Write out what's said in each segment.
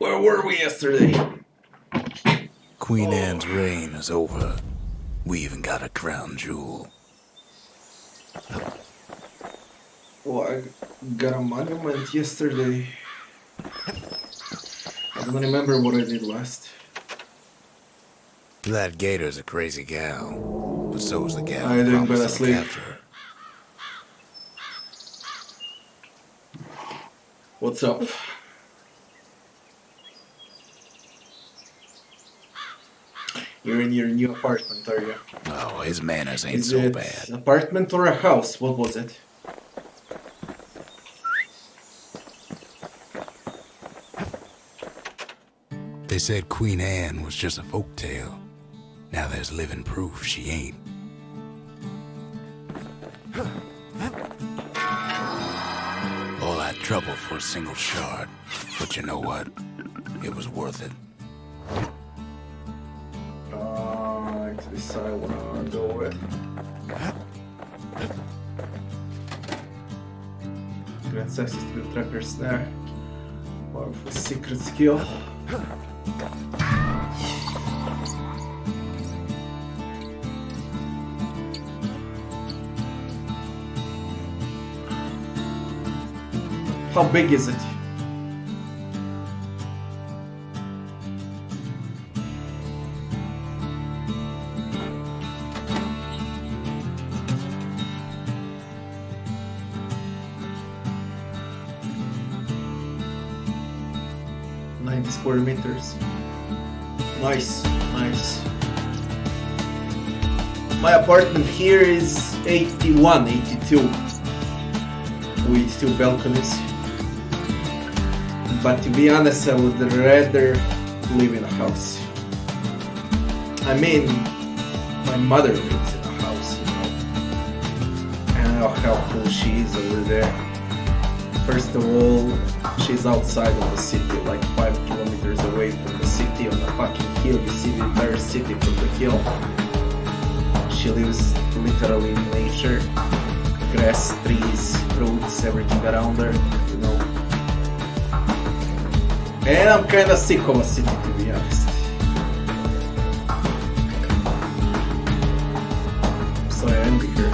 Where were we yesterday? Queen Anne's reign is over. We even got a crown jewel. Well, I got a monument yesterday. I don't remember what I did last. That gator's a crazy gal, but so is the gal I who didn't promised better to sleep. capture her. What's up? You're in your new apartment, are you? Oh, his manners ain't Is so it bad. an apartment or a house? What was it? They said Queen Anne was just a folktale. Now there's living proof she ain't. All that trouble for a single shard. But you know what? It was worth it. To decide what I want to go with. Grants access to the tracker snack. Powerful secret skill. How big is it? Square meters. Nice, nice. My apartment here is 81, 82 with 2 balconies. But to be honest, I would rather live in a house. I mean, my mother lives in a house, you know. And I know how cool she is over there. First of all, she's outside of the city, like 5 kilometers away from the city on a fucking hill. You see the entire city from the hill. She lives literally in nature. Grass, trees, fruits, everything around her, you know. And I'm kinda sick of a city, to be honest. So I envy her.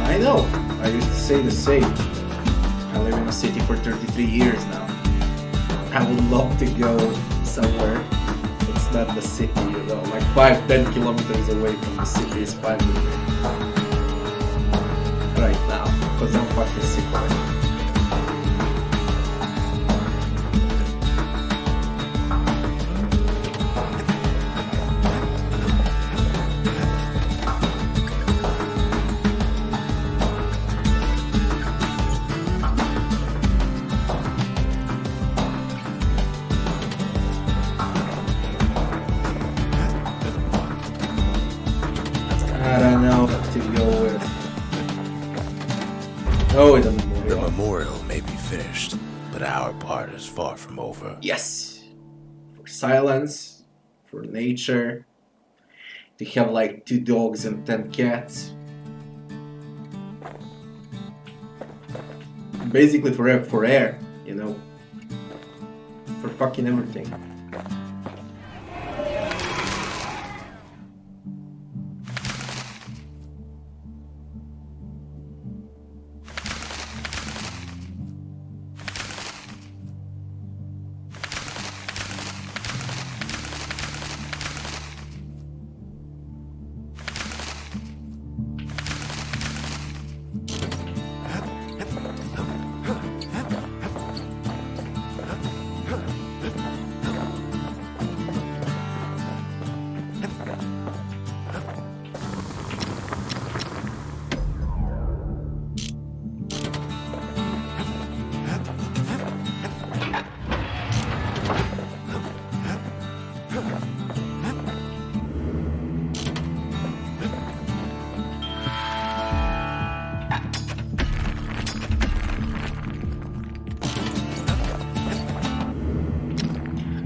I know, I used to say the same. I live in a city for 33 years now. I would love to go somewhere. It's not the city, you know, like 5-10 kilometers away from the city is fine with me. Right now, because I'm fucking sick of it. I don't know what to go with. Oh, the memorial. The memorial may be finished, but our part is far from over. Yes. For silence, for nature, to have like 2 dogs and 10 cats. Basically for air, you know. For fucking everything.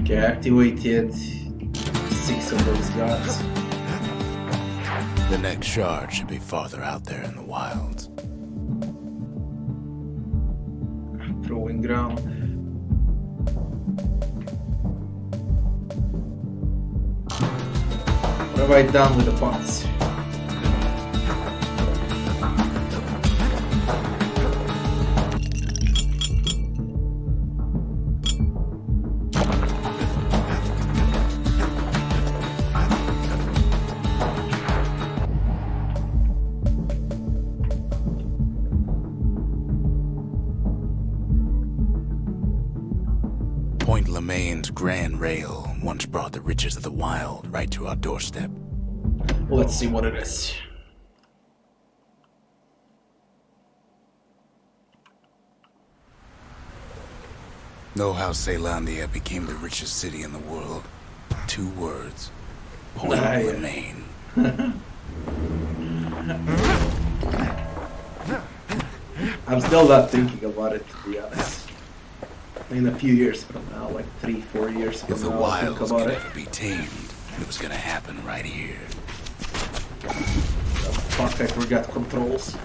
Okay, I activated 6 of those guards. The next shard should be farther out there in the wilds. Throwing ground. What have I done with the pots? Grand rail once brought the riches of the wild right to our doorstep. Let's see what it is. Know how Caelandia became the richest city in the world? 2 words. Point Lemaine. I'm still not thinking about it, to be honest. In a few years from now, like 3-4 years from now, if the I'll wilds think about could it. ever be tamed, it was gonna happen right here. Oh, fuck, I forgot controls.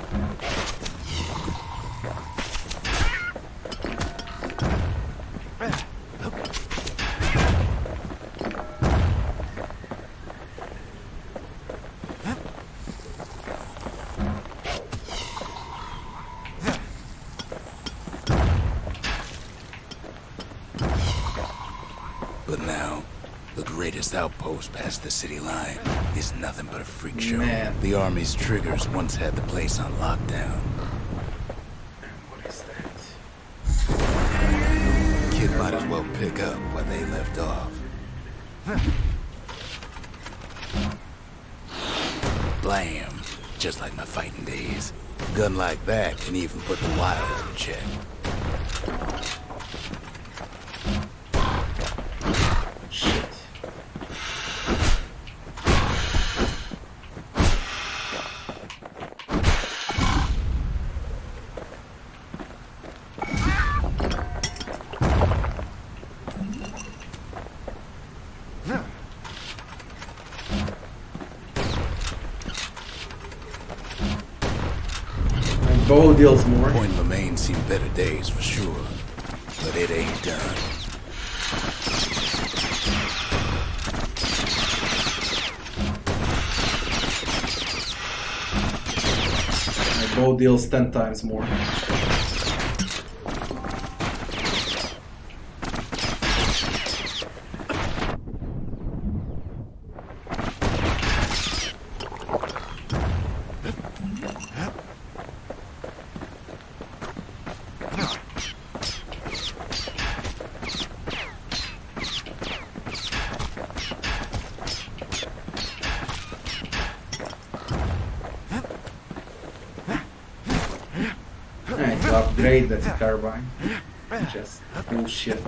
But now, the greatest outpost past the city line is nothing but a freak show. Man. The army's triggers once had the place on lockdown. What is that? Kid might as well pick up where they left off. Blam! Just like my fighting days. Gun like that can even put the wilds in check. Shit. My bow deals more. Point Lemaine seen better days for sure, but it ain't done. My bow deals 10 times more. Alright, to upgrade that carbine. Just bullshit.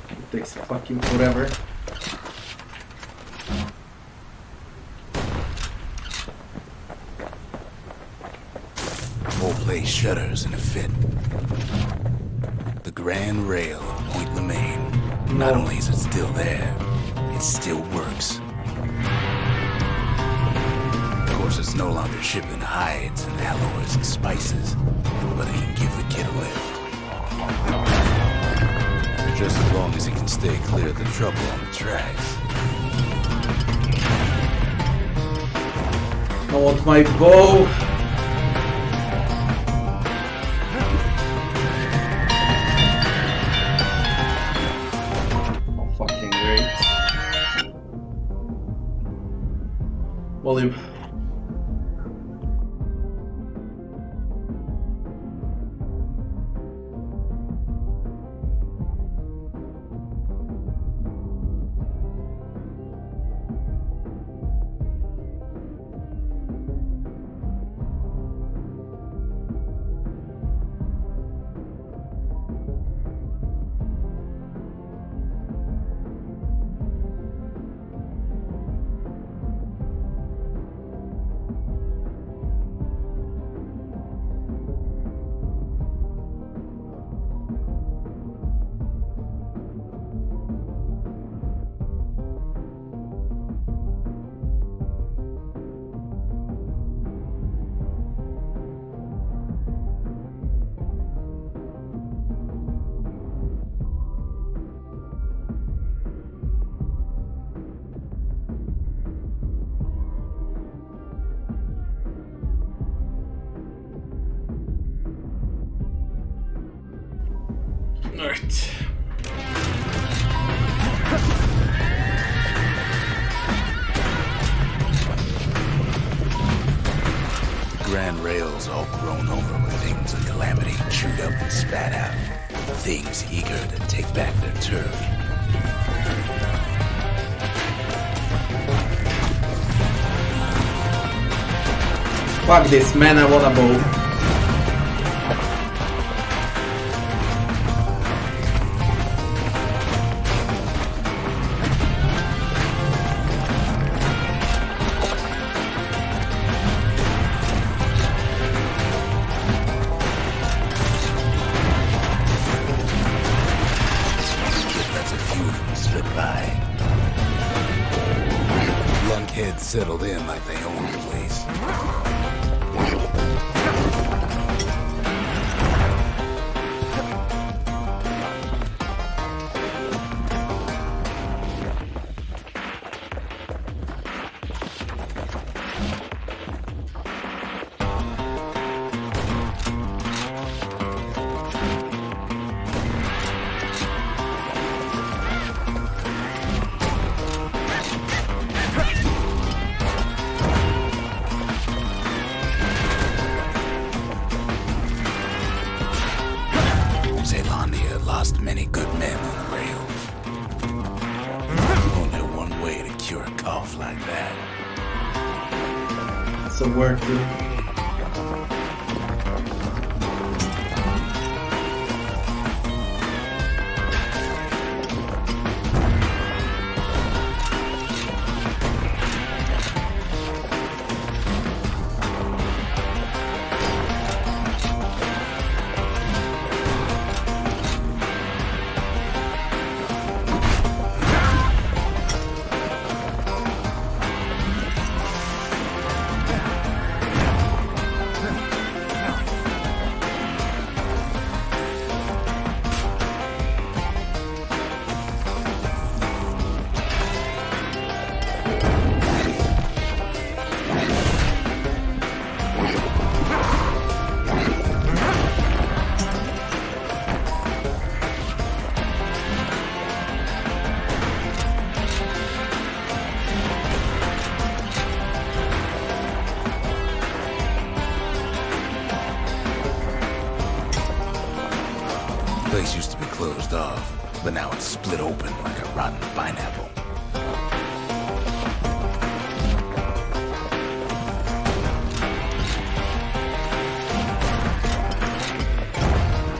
It takes fucking forever. Whole place shudders in a fit. The grand rail of Point Lemaine. Not only is it still there, it still works. Of course, it's no longer shipping hides and alloys and spices, but it can give the kid a lift. Just as long as he can stay clear of the trouble on the tracks. I want my bow. Oh, fucking great. Volume. Alright. Grand rails all grown over with things of calamity chewed up and spat out. Things eager to take back their turf. Fuck this, man, I want a bow. Settled in like they own the place. Many good men on the rails. Only one way to cure a cough like that. So work, dude. The place used to be closed off, but now it's split open like a rotten pineapple.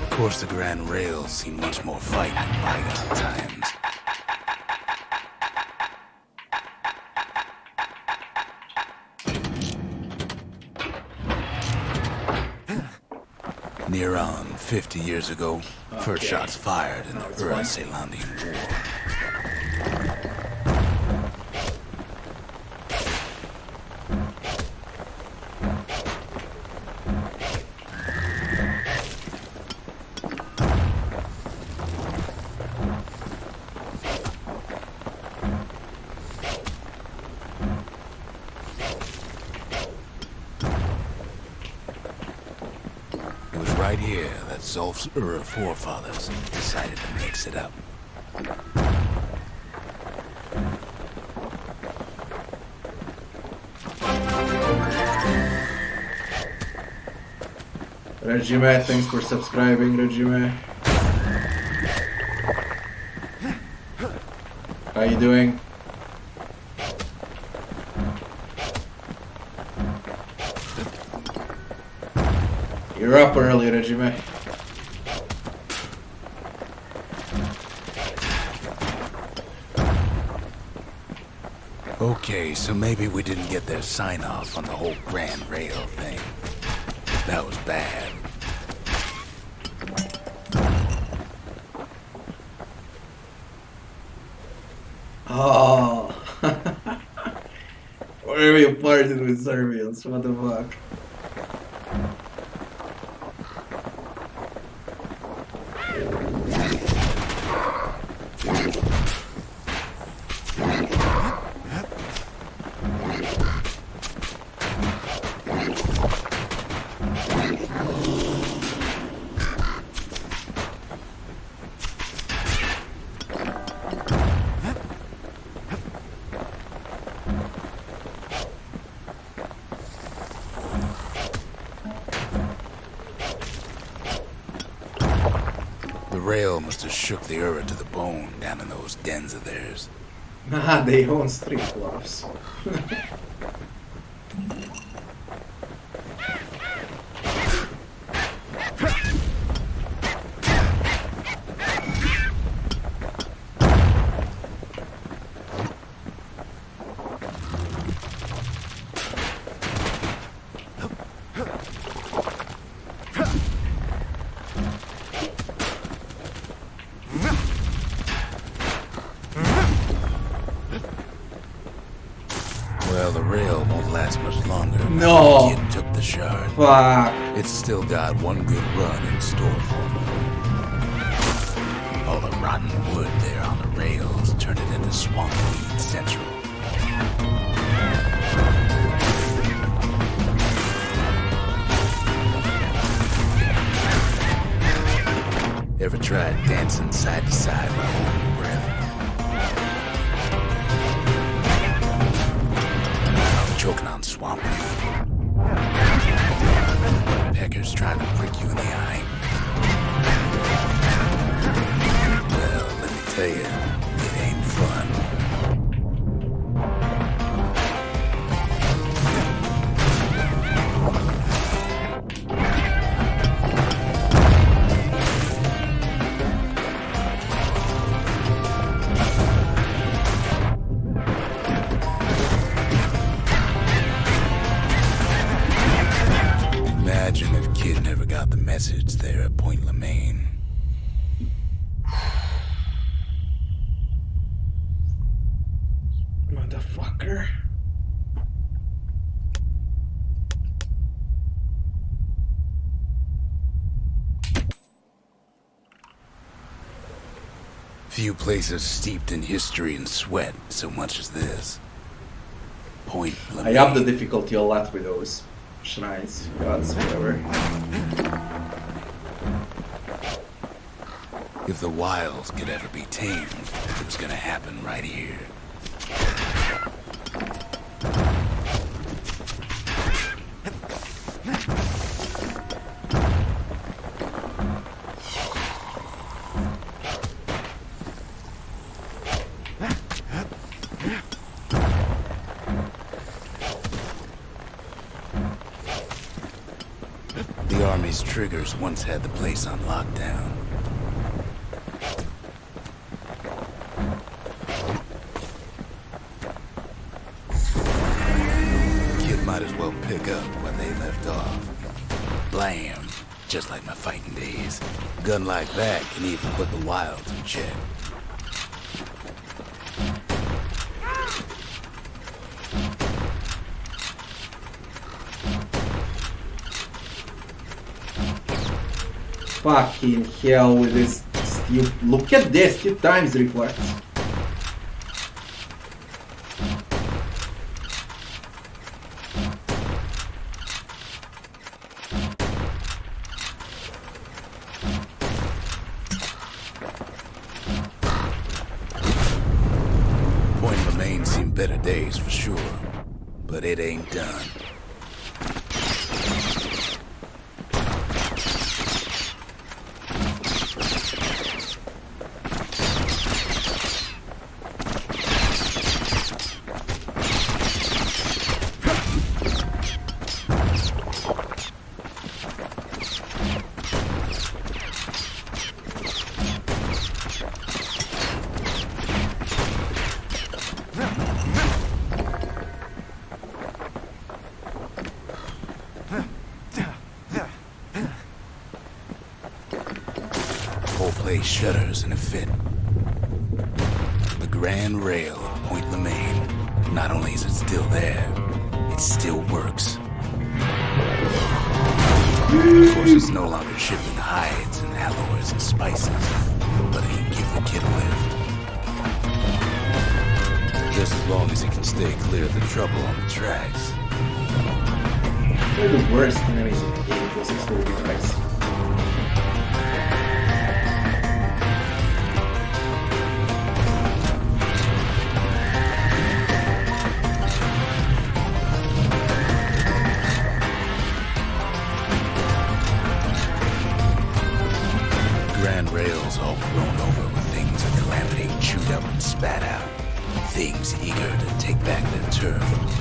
Of course, the Grand Rails seen much more fight in bygone times. Near on 50 years ago, first shots fired in the Ur-Celandian War. Right here that Zolf's forefathers decided to mix it up. Regime, thanks for subscribing, Regime. How you doing? You're up early, Regime. Okay, so maybe we didn't get their sign-off on the whole Grand Rail thing. That was bad. Oh. Whatever you partied with Serbians, what the fuck? The rail must have shook the Ura to the bone down in those dens of theirs. Ah, they own street gloves. Well, the rail won't last much longer. No. The kid took the shard. Fuck. It's still got one good run in store for me. All the rotten wood there on the rails turned it into swamp weed central. Ever tried dancing side to side while holding your breath? Choking on swamp weed. Peckers trying to prick you in the eye. Well, let me tell you, it ain't fun. Imagine if Kid never got the message there at Point Lemaine. Motherfucker. Few places steeped in history and sweat so much as this. Point Lemaine. I up the difficulty a lot with those shrines, gods, whatever. If the wilds could ever be tamed, it was gonna happen right here. The Army's triggers once had the place on lockdown. Kid might as well pick up where they left off. Blam! Just like my fighting days. A gun like that can even put the wilds in check. Fucking hell with this steel. Look at this, 2 times reflex. Point Lemaine seen better days for sure, but it ain't done. Whole place shudders in a fit. The grand rail of Point Lemaine. Not only is it still there, it still works. Of course, it's no longer shipping hides and alloys and spices, but it can give the kid a lift. Just as long as it can stay clear of the trouble on the tracks. They're the worst enemies in the game, those exploding guys. Grand Rail's all blown over with things that Calamity chewed up and spat out. Things eager to take back their turf.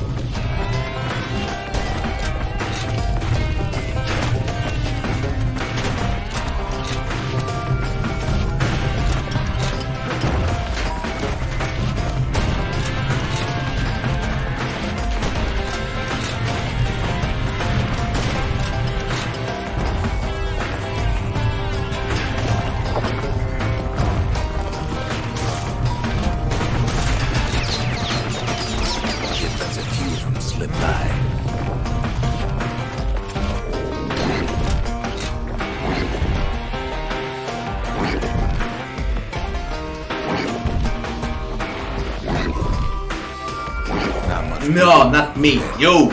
No, not me. You.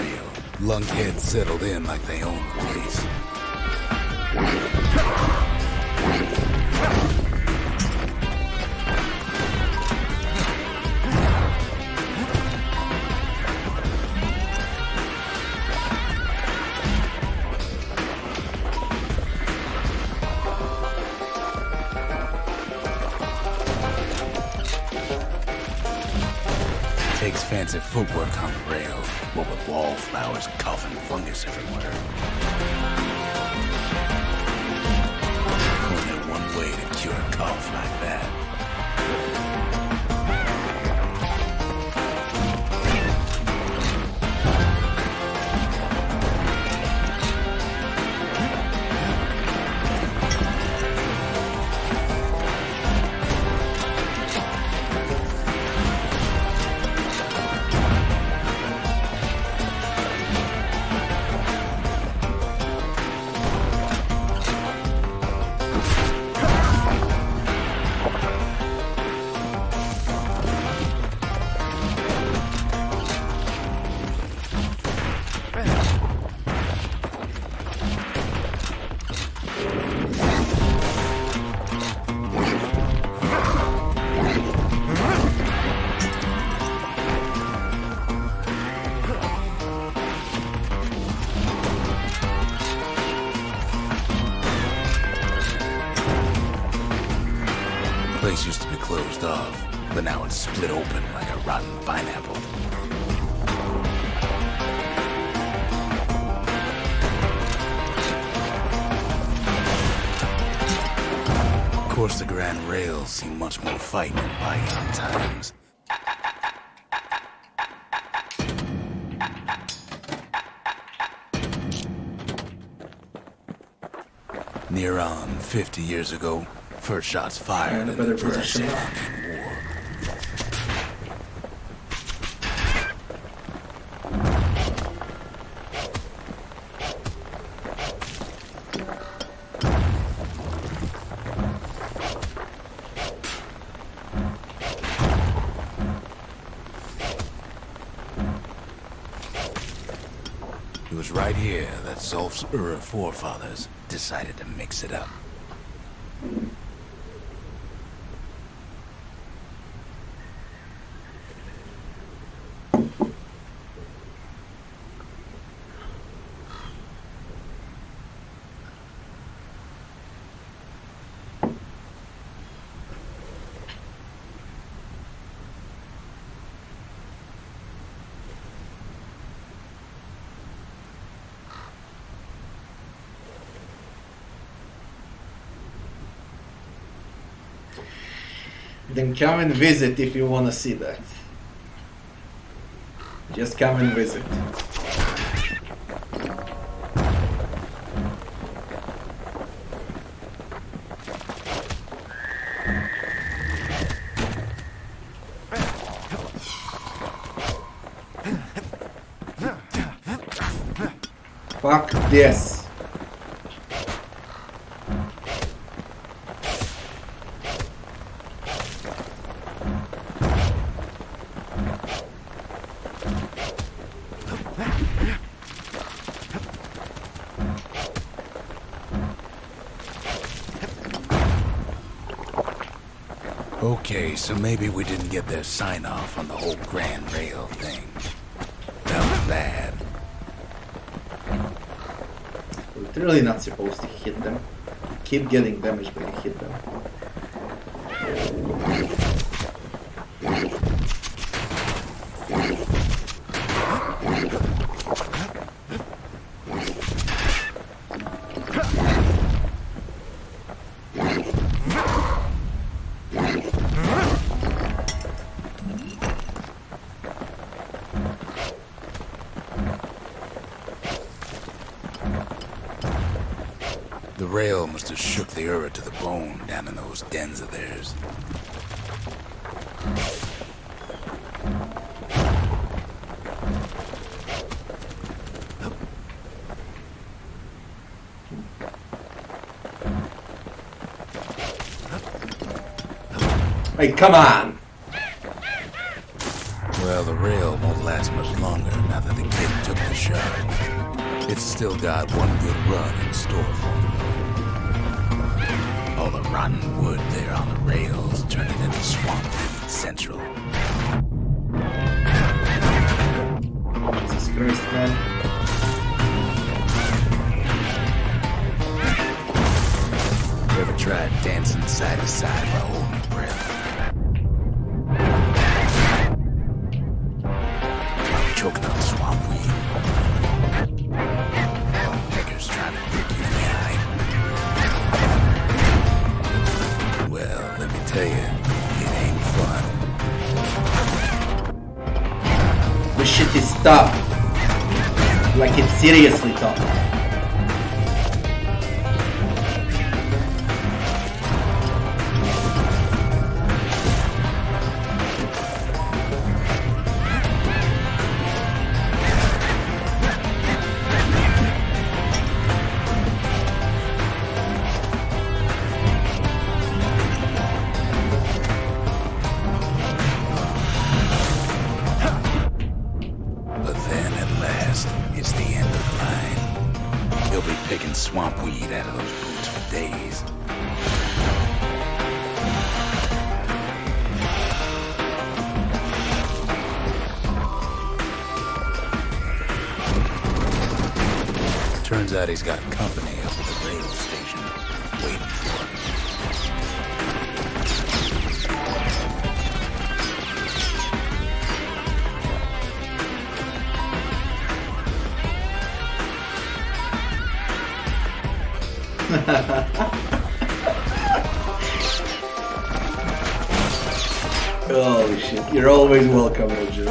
Lunkheads settled in like they own the place. Takes fancy footwork on the rail, what with wallflowers and coughing fungus everywhere. Only one way to cure a cough like that. Place used to be closed off, but now it's split open like a rotten pineapple. Of course, the Grand Rails see much more fight than bygone times. Near on 50 years ago, first shots fired in the first war. It was right here that Zulf's forefathers decided to mix it up. Then come and visit if you want to see that. Just come and visit. Fuck this. Okay, so maybe we didn't get their sign-off on the whole Grand Rail thing. That was bad. We're really not supposed to hit them. keep getting damage when you hit them. The rail must have shook the Ura to the bone down in those dens of theirs. Hey, come on! Well, the rail won't last much longer now that the kid took the shard. It's still got one good run in store for him. All the rotten wood there on the rails turning into Swamp Weed Central. Jesus Christ, man. Ever tried dancing side to side while holding your breath? While choking on swamp weed. While peckers trying to prick you behind. Well, let me tell you, it ain't fun. This shit is tough. Like, it's seriously tough. Swamp weed out of those boots for days. Turns out he's got company up at the rail station waiting for him. Holy shit, you're always welcome, OJ.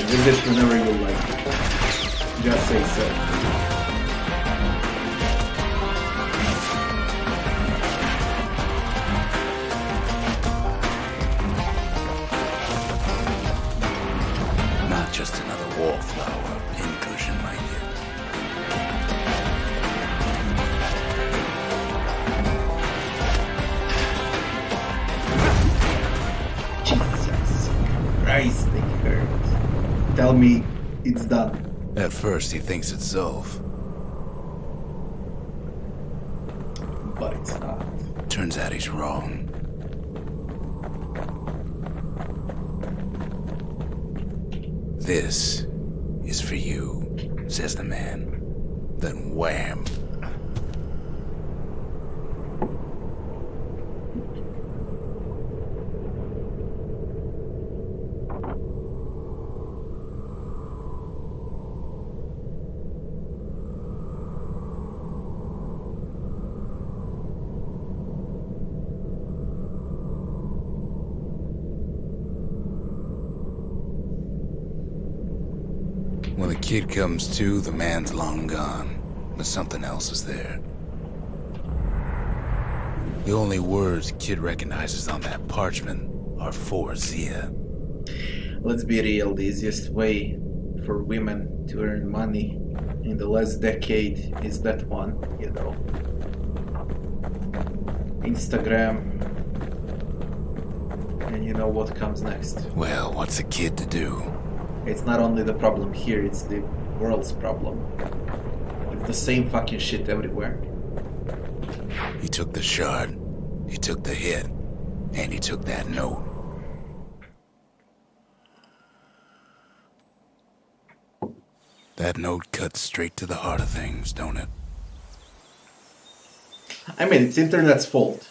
Visit whenever you like. Just say so. Not just another wallflower, pincushion, my dear. Christ, they hurt. Tell me it's done. At first, he thinks it's Zolf. But it's not. Turns out he's wrong. This is for you, says the man. Then wham. When the kid comes to, the man's long gone, but something else is there. The only words kid recognizes on that parchment are for Zia. Let's be real, the easiest way for women to earn money in the last decade is that one, you know. Instagram. And you know what comes next. Well, what's a kid to do? It's not only the problem here, it's the world's problem. It's the same fucking shit everywhere. He took the shard, he took the hit, and he took that note. That note cuts straight to the heart of things, don't it? I mean, it's internet's fault.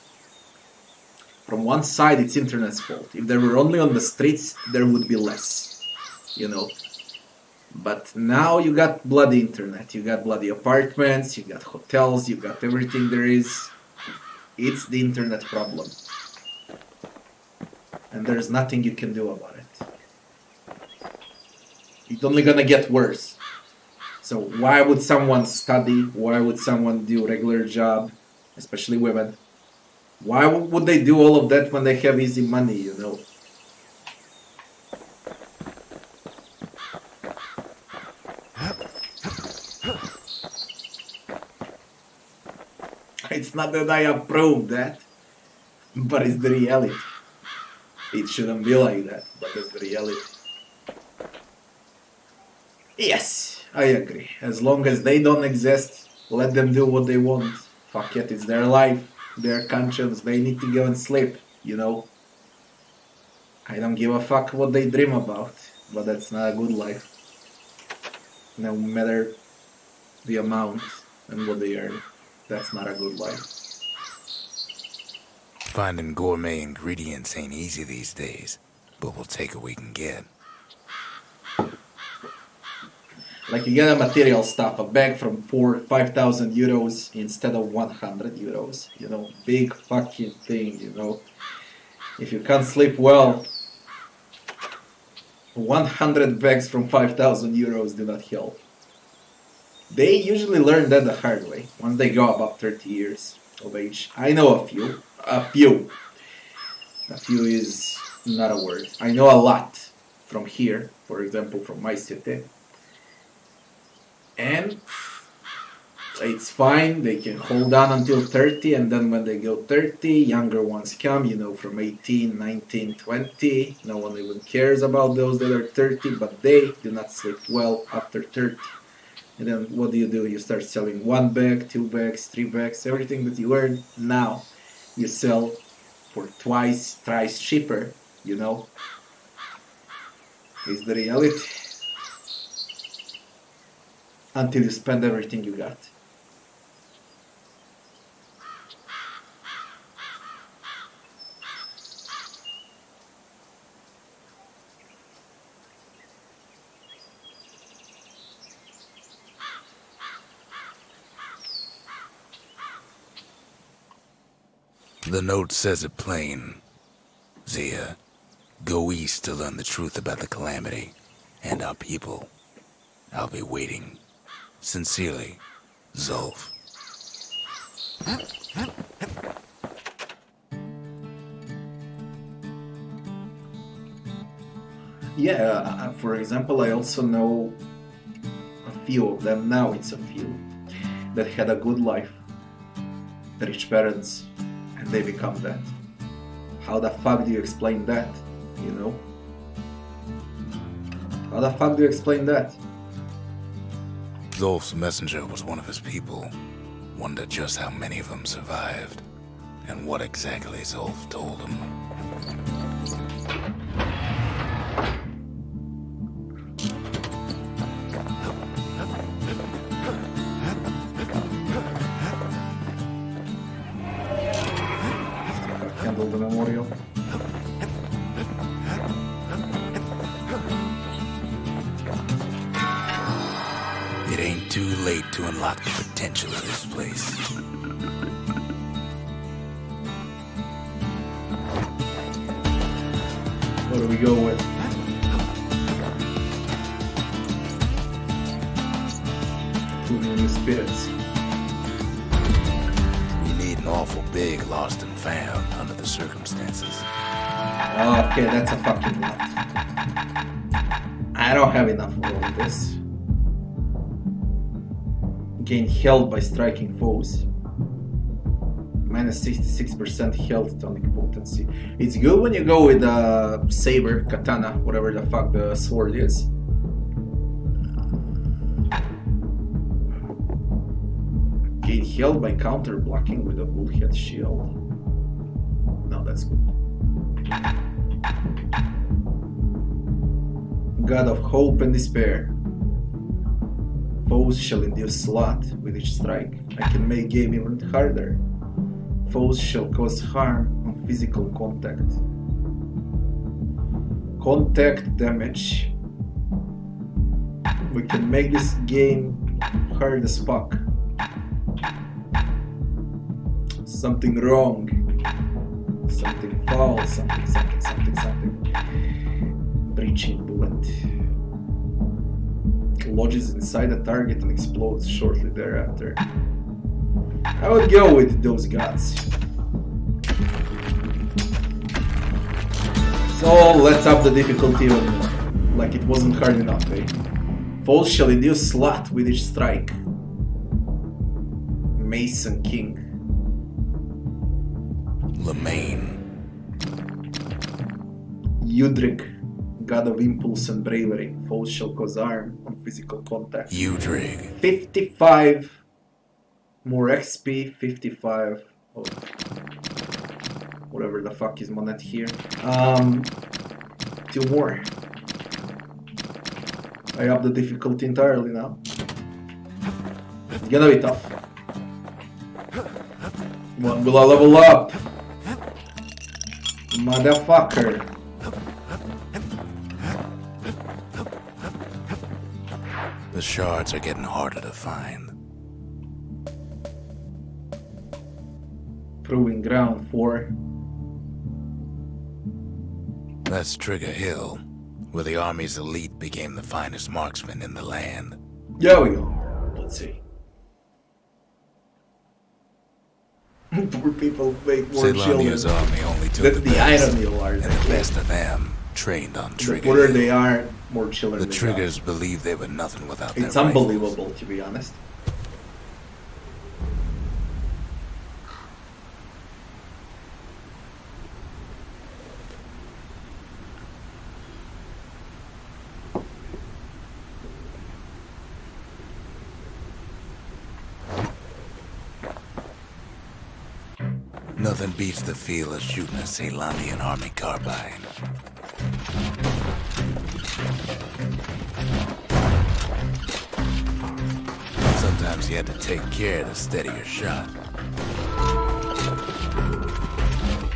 From one side, it's internet's fault. If they were only on the streets, there would be less, you know. But now you got bloody internet, you got bloody apartments, you got hotels, you got everything there is. It's the internet problem. And there's nothing you can do about it. It's only gonna get worse. So why would someone study? Why would someone do a regular job? Especially women. Why would they do all of that when they have easy money, you know? It's not that I approve that, but it's the reality. It shouldn't be like that, but it's the reality. Yes, I agree. As long as they don't exist, let them do what they want. Fuck it, it's their life, their conscience, they need to go and sleep, you know? I don't give a fuck what they dream about, but that's not a good life. No matter the amount and what they earn, that's not a good life. Finding gourmet ingredients ain't easy these days, but we'll take what we can get. Like you get a material stuff, a bag from 5,000 euros instead of 100 euros, you know, big fucking thing, you know. If you can't sleep well, 100 bags from 5,000 euros do not help. They usually learn that the hard way, once they go about 30 years of age. I know a few. A few is not a word. I know a lot from here, for example, from my city. And it's fine, they can hold on until 30, and then when they go 30, younger ones come, you know, from 18, 19, 20. No one even cares about those that are 30, but they do not sleep well after 30. And then what do? You start selling 1 bag, 2 bags, 3 bags, everything that you earn now, you sell for twice, thrice cheaper, you know. Is the reality. Until you spend everything you got. The note says it plain. Zia, go east to learn the truth about the calamity and our people. I'll be waiting. Sincerely, Zulf. Yeah, for example, I also know a few of them, now it's a few, that had a good life, rich parents, and they become that. How the fuck do you explain that, you know? How the fuck do you explain that? Zulf's messenger was one of his people. Wonder just how many of them survived, and what exactly Zulf told him. Handle the memorial. It ain't too late to unlock the potential of this place. What do we go with? Two new spirits. We need an awful big lost and found under the circumstances. Okay, that's a fucking lot. I don't have enough of all this. Gain health by striking foes. Minus 66% health tonic potency. It's good when you go with a saber, katana, whatever the fuck the sword is. Gain health by counter blocking with a bullhead shield. No, that's good. God of hope and despair. Foes shall induce slot with each strike. I can make game even harder. Foes shall cause harm on physical contact. Contact damage. We can make this game hard as fuck. Something wrong. Something foul. Something. Breaching bullet. Lodges inside the target and explodes shortly thereafter. I would go with those gods. So let's up the difficulty even more. Like it wasn't hard enough, eh? Foes shall induce slot with each strike. Mason King. Lemaine. Udric, god of impulse and bravery. Foes shall cause harm on physical contact. Udrig. 55 more XP, 55 oh, whatever the fuck is monet here. 2 more. I up the difficulty entirely now. It's gonna be tough. When will I level up? Motherfucker. The shards are getting harder to find. Proving ground 4. That's Trigger Hill, where the army's elite became the finest marksmen in the land. There we go. Let's see. Poor people make more Ceylonia's children. army only took That's the the best, irony of ours. and the best of them trained on The Trigger poorer Hill. they are, more children The they Triggers believed they were nothing without got. It's their rifles. unbelievable, to be honest. Nothing beats the feel of shooting a Ceylonian army carbine. Sometimes you had to take care to steady your shot.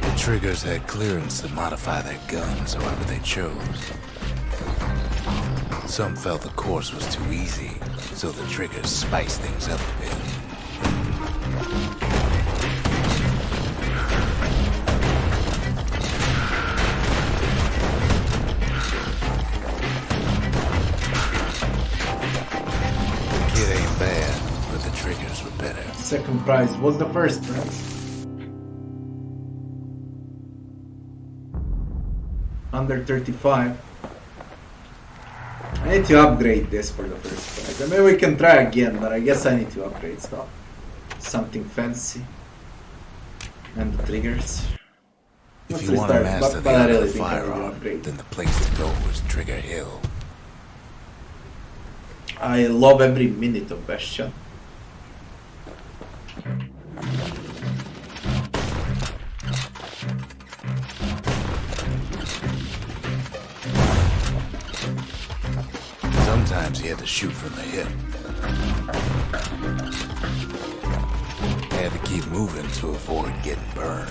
The Triggers had clearance to modify their guns however they chose. Some felt the course was too easy, so the Triggers spiced things up a bit. Triggers were better. Second prize. What's the first prize? Under 35. I need to upgrade this for the first prize. I mean, we can try again, but I guess I need to upgrade stuff. Something fancy. And the triggers. If Let's you want to restart, master but the I art really of think I need to firearm, upgrade. then the place to go was Trigger Hill. I love every minute of Bastion. Sometimes you had to shoot from the hip. You had to keep moving to avoid getting burned.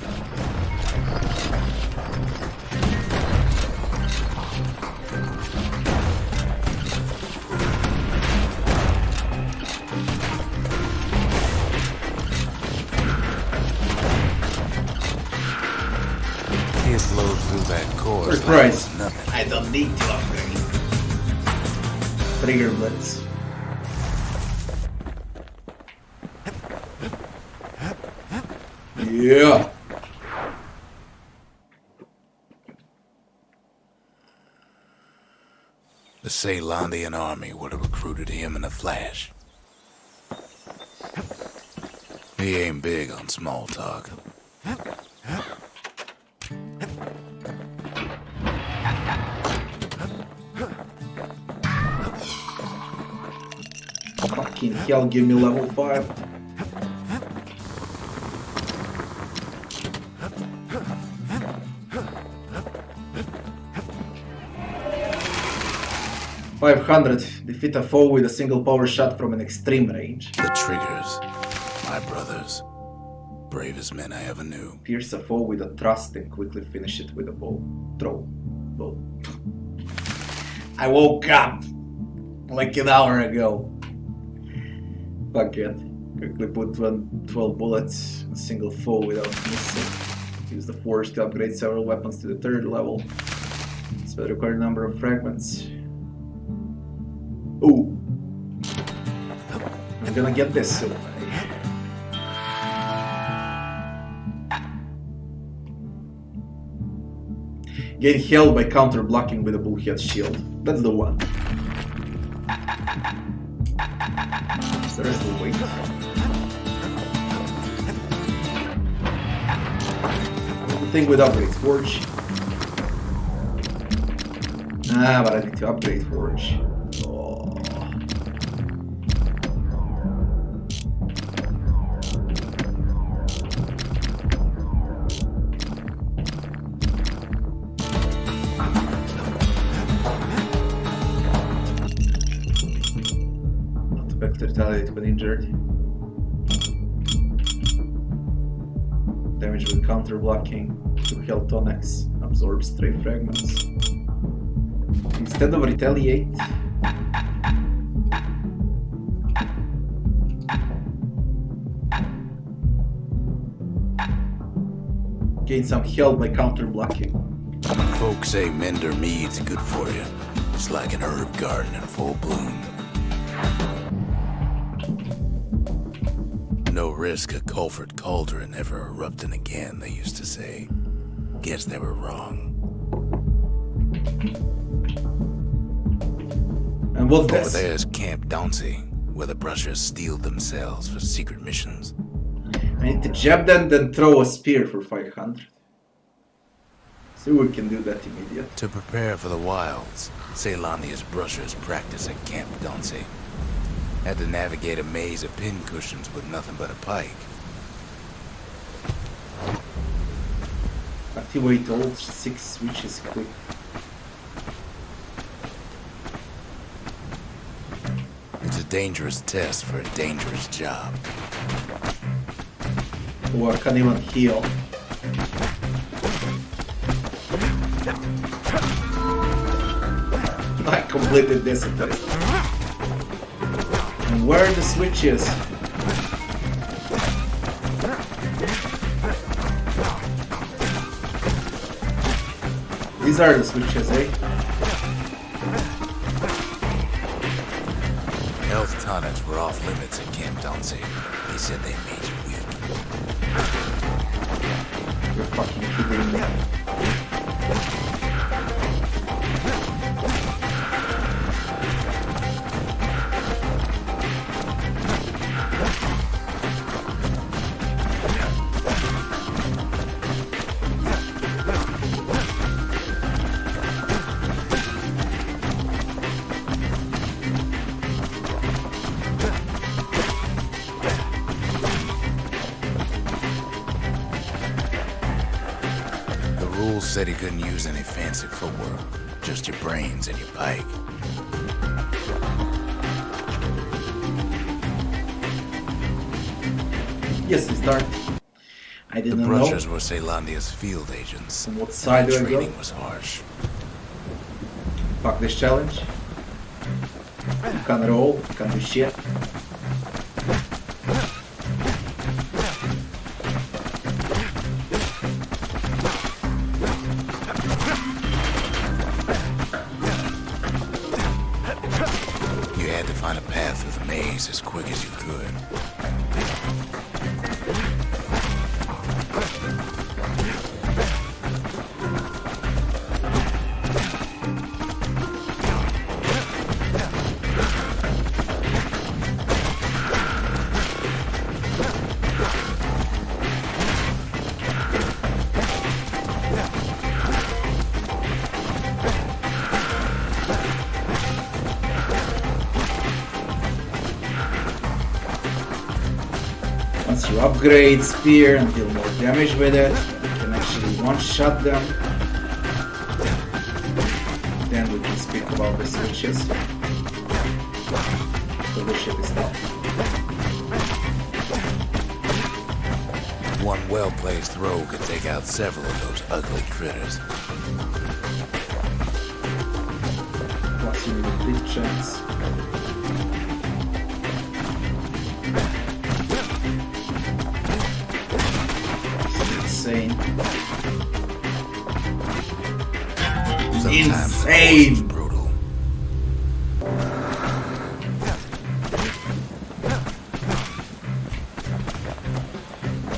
Kids load through that course. First like it prize. was nothing. I don't need to upgrade. Trigger blitz. Yeah. The Ceylonian army would have recruited him in a flash. He ain't big on small talk. Fucking hell, give me level 5. 500. Defeat a foe with a single power shot from an extreme range. The triggers, my brothers. Bravest men I ever knew. Pierce a foe with a thrust and quickly finish it with a bow. Throw. Bow. I woke up like an hour ago. Fuck it. Quickly put 12 bullets, a single foe without missing. Use the force to upgrade several weapons to the 3rd level. Spell required number of fragments. Ooh. I'm gonna get this soon. Gain health by counter blocking with a bullhead shield. That's the one. The rest will wait. The thing with upgrade Forge. But I need to upgrade Forge. Oh. Not back to retaliate when injured. Damage with counter blocking. 2 health tonics. Absorb stray fragments. Instead of retaliate, gain some health by counter blocking. Folks say Mender Mead's good for you. It's like an herb garden in full bloom. No risk of Culford Cauldron ever erupting again, they used to say. Guess they were wrong. And what's Over this? there's Camp Dauncey, where the brushers steel themselves for secret missions. I need to jab them, then throw a spear for 500. So we can do that immediately. To prepare for the wilds, Ceylonia's brushers practice at Camp Dauncey. Had to navigate a maze of pincushions with nothing but a pike. Activate all 6 switches quick. It's a dangerous test for a dangerous job. Oh, I can't even heal. I completed this attack. And where are the switches? These are the switches, eh? Health tonics were off limits at Camp Dauncey. He said they made you weak. You're fucking kidding me. Said he couldn't use any fancy footwork, just your brains and your pike. Yes, we start. I didn't know. The brushers were Ceylonia's field agents. On what side do I go? Training was harsh. Fuck this challenge. You can roll, you can do shit. Find a path through the maze as quick as you could. Once you upgrade spear and deal more damage with it, you can actually one-shot them. Then we can speak about the switches. So this shit is tough. One well-placed throw could take out several of those ugly critters. Plus you need a big chance. Insane. Sometimes Insane! brutal.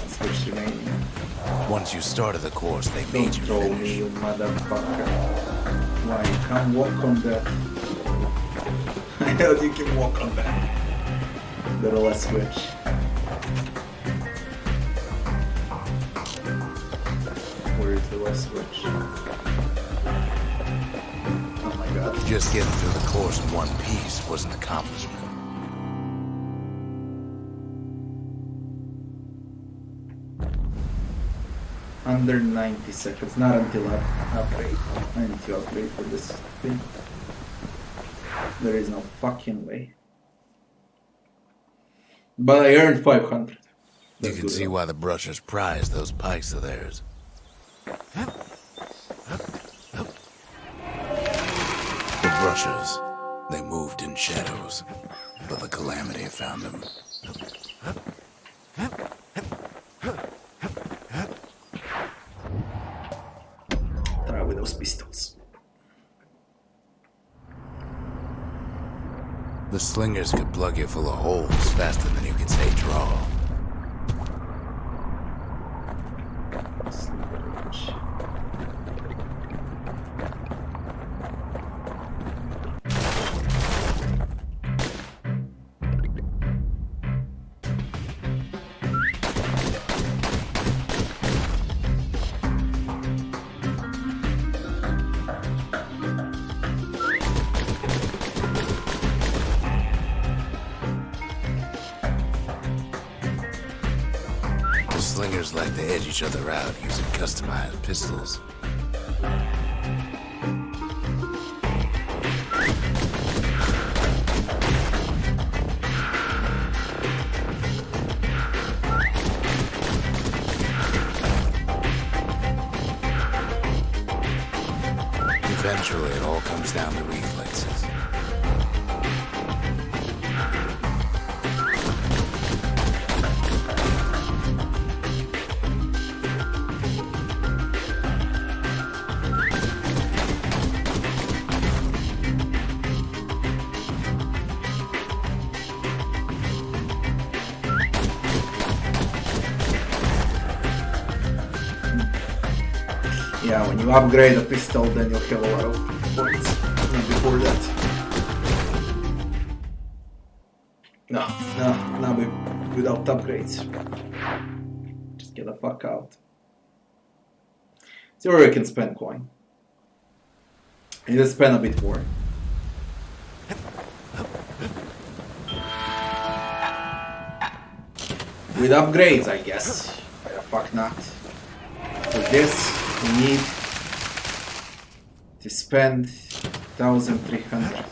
Switch remaining. Once you started the course, they Don't made you throw me, finish. you motherfucker. Why, you can't walk on that? I know you can walk on that. The last switch. Where is the last switch? Oh my god. Just getting through the course in one piece was an accomplishment. Under 90 seconds, not until I upgrade. I need to upgrade for this thing. There is no fucking way. But I earned 500. You That's can good see enough. why the brushers prize those pikes of theirs. The brushers, they moved in shadows, but the calamity found them. Try with those pistols. The slingers could plug you full of holes faster than you could say draw. The slingers like to edge each other out using customized pistols. Eventually, it all comes down to reflexes. Yeah, when you upgrade a pistol, then you'll have a lot of points. Not before that. No, without upgrades. Just get the fuck out. See where you can spend coin. You just spend a bit more. With upgrades, I guess. Why the fuck not? For this, we need to spend 1,300.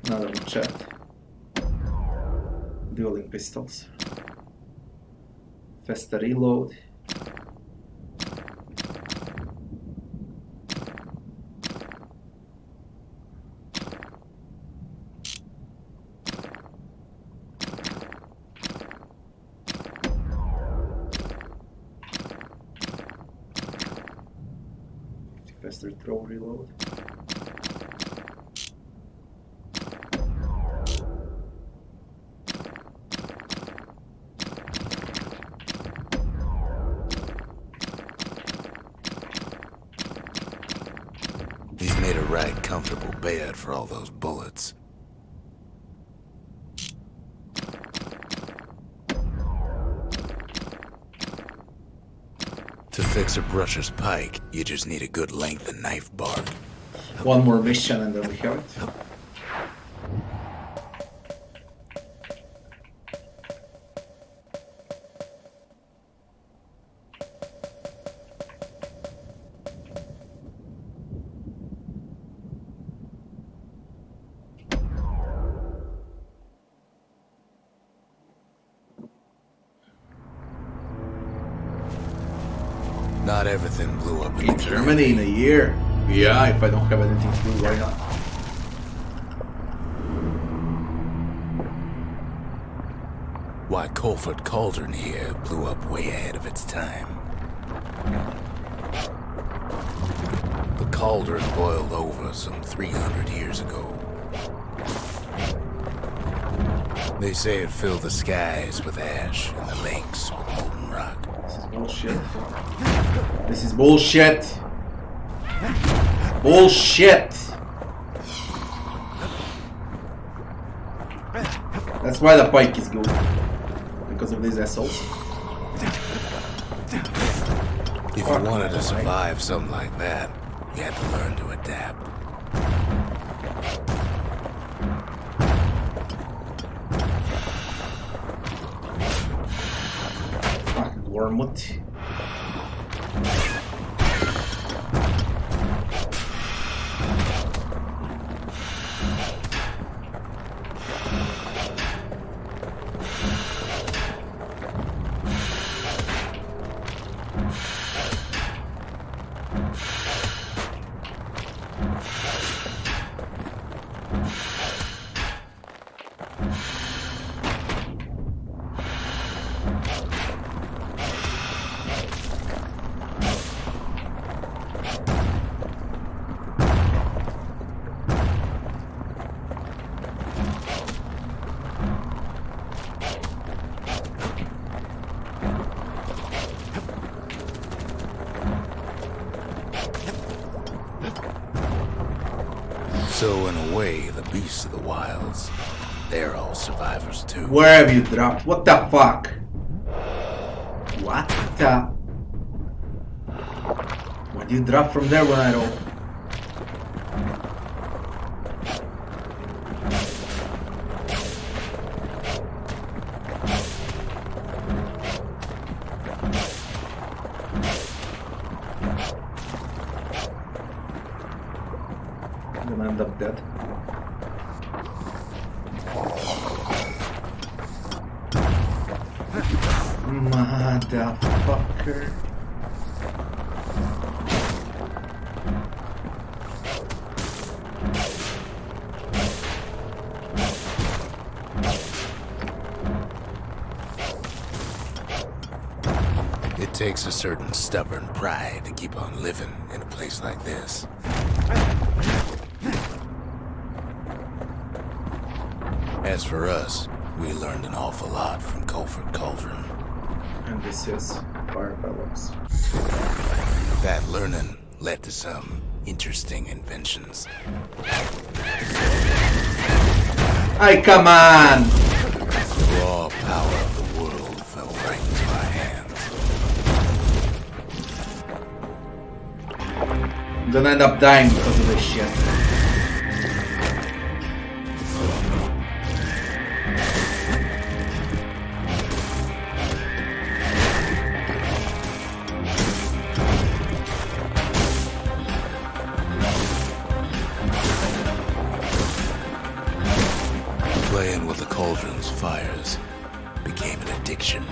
Another one chat. Dueling pistols. Faster reload. Faster throw reload. He's made a right comfortable bed for all those bullets. To fix a brusher's pike, you just need a good length of knife bark. One more mission and then we have it. Not everything blew up In Germany in a year. Yeah, if I don't have anything to do, why not? Why Colford Cauldron here blew up way ahead of its time. The cauldron boiled over some 300 years ago. They say it filled the skies with ash and the lakes with molten rock. This is bullshit. This is bullshit. Bullshit. That's why the pike is good. Because of these assholes. If you wanted to survive something like that, you had to learn to adapt. Fucking wormwood. So in a way, the beasts of the wilds, they're all survivors too. Where have you dropped? What the fuck? What the? Why do you drop from there when I don't? I'm gonna end up dead. Motherfucker. It takes a certain stubborn pride to keep on living in a place like this. As for us, we learned an awful lot from Colford Cauldron. And this is Firefellows. That learning led to some interesting inventions. Ay, come on! The raw power of the world fell right into our hands. I'm gonna end up dying because of this shit. Playing with the cauldron's fires became an addiction.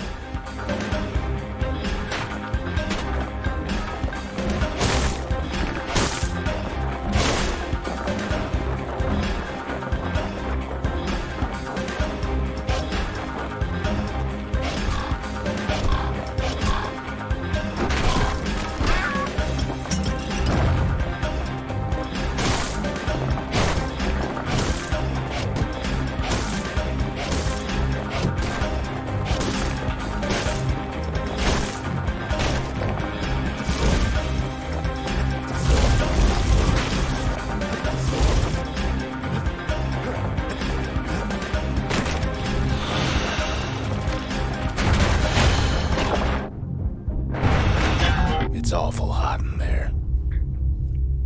It's awful hot in there.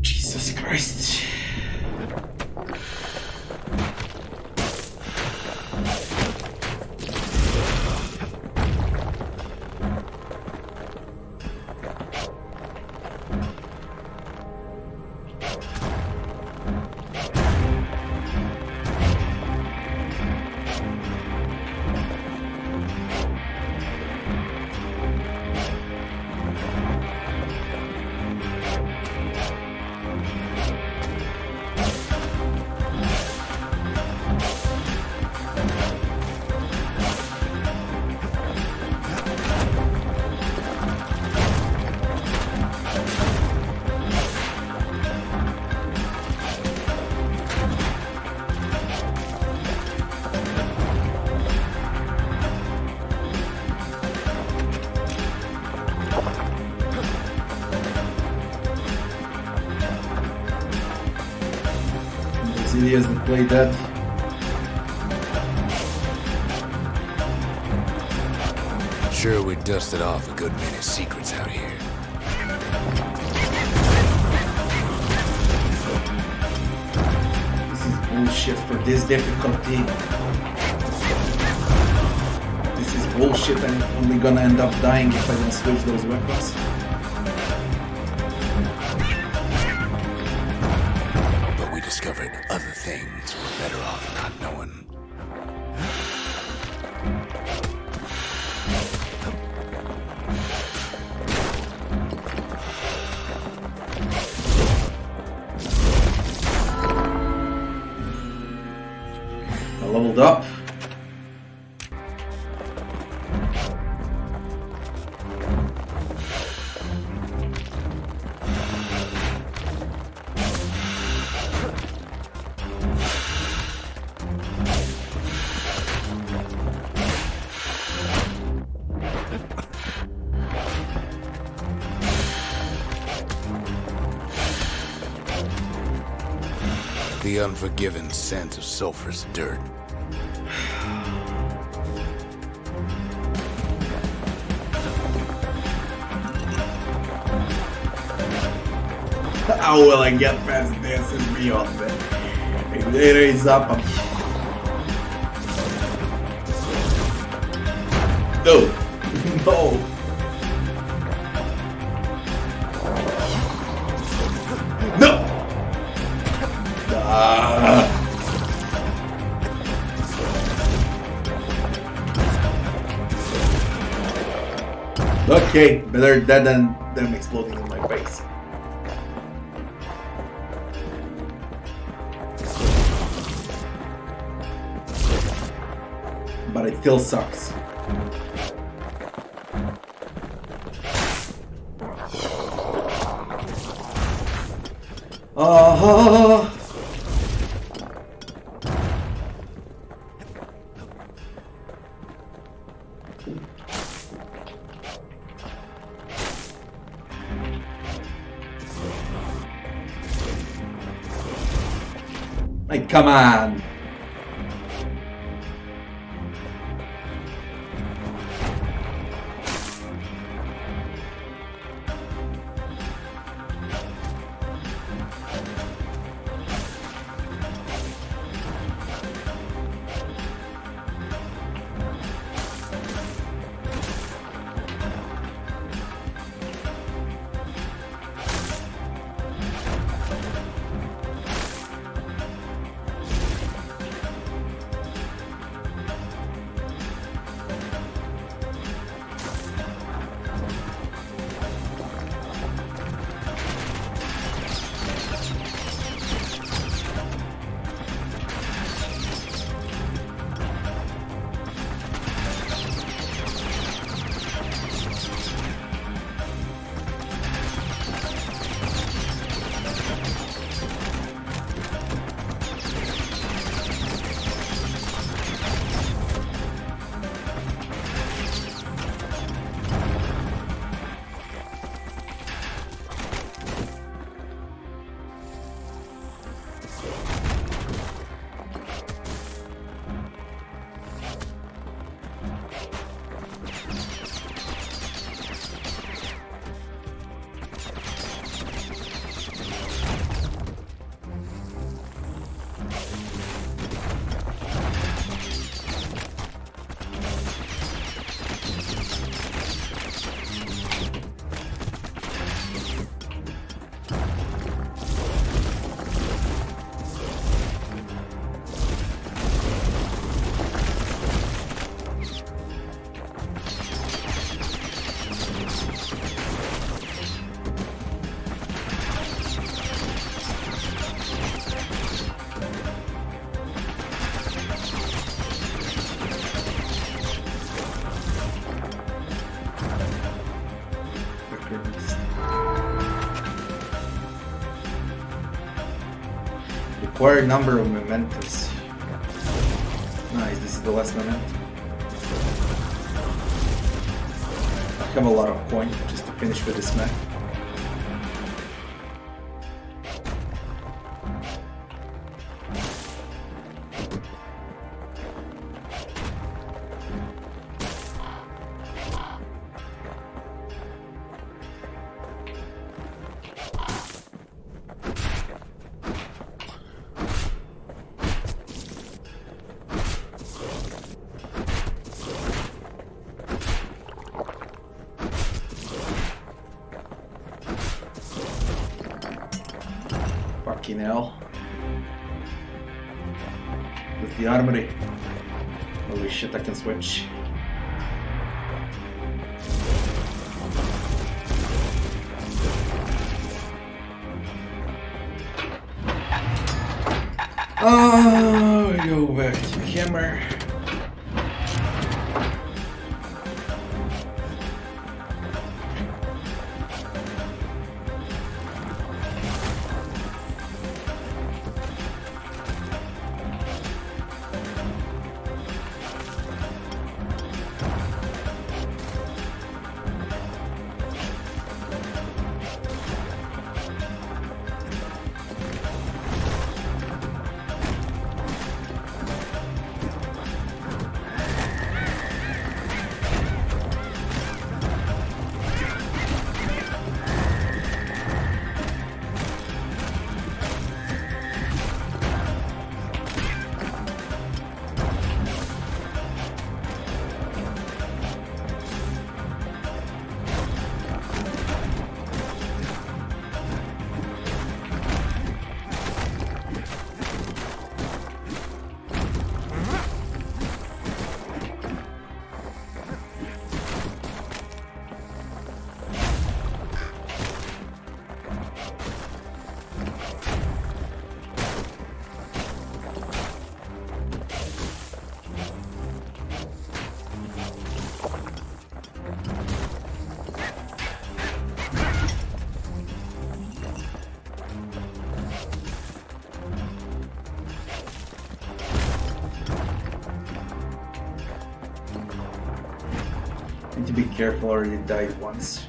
Jesus Christ. those idiots that play that. Sure, we dusted off a good many secrets out here. This is bullshit for this difficulty. This is bullshit. I'm only gonna end up dying if I don't switch those weapons. But we discovered other things we're better off not knowing. Leveled up. The unforgiving scent of sulfurous dirt. How will I get past this and beyond that? It is up. No. No. No. Okay, better that than them exploding in my face. But it still sucks. Like, come on. Required number of mementos. Nice, this is the last memento. I have a lot of coin just to finish with this map. Fucking hell. With the armory. Holy shit, I can switch. Oh, we go back to the camera. Need to be careful or you died once.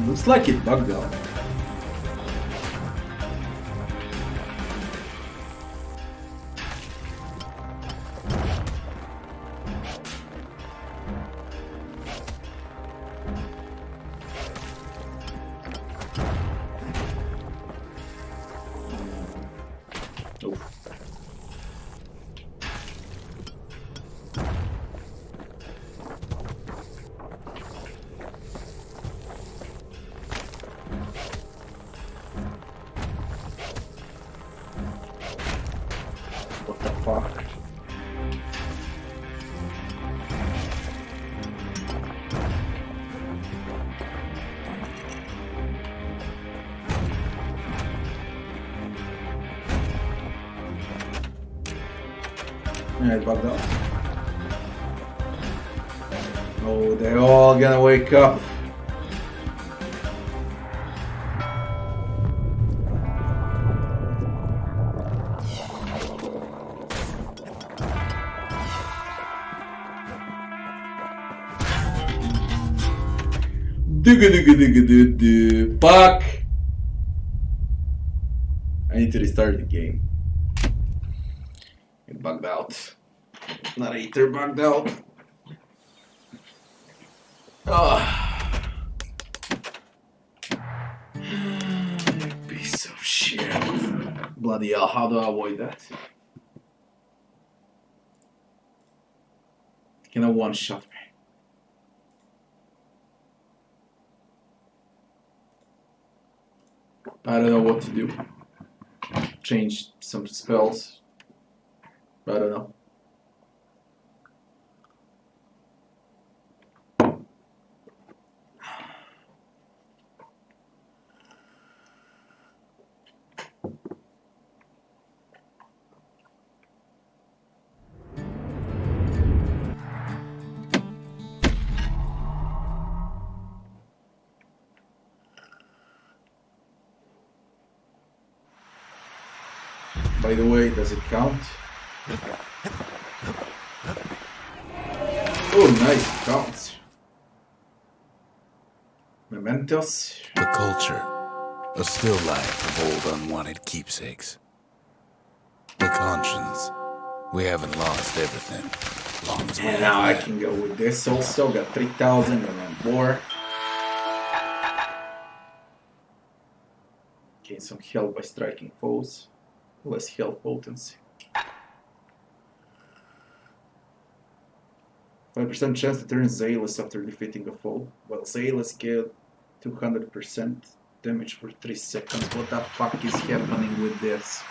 Looks like it bugged out. Oh. What the fuck? Yeah, it bugged out. Oh, they're all gonna wake up. Fuck! I need to restart the game. It bugged out. Narrator bugged out. Oh. Piece of shit. Bloody hell, how do I avoid that? Can I one-shot me? I don't know what to do. Change some spells. I don't know. By the way, does it count? Oh, nice, it counts. Mementos. The culture. A still life of old unwanted keepsakes. The conscience. We haven't lost everything. Long as we And have now I that. can go with this also. Got 3,000 and then more. Gain some health by striking foes. Less health potency. 5% chance to turn Zaelus after defeating a foe. Well, Zaelus get 200% damage for 3 seconds. What the fuck is happening with this?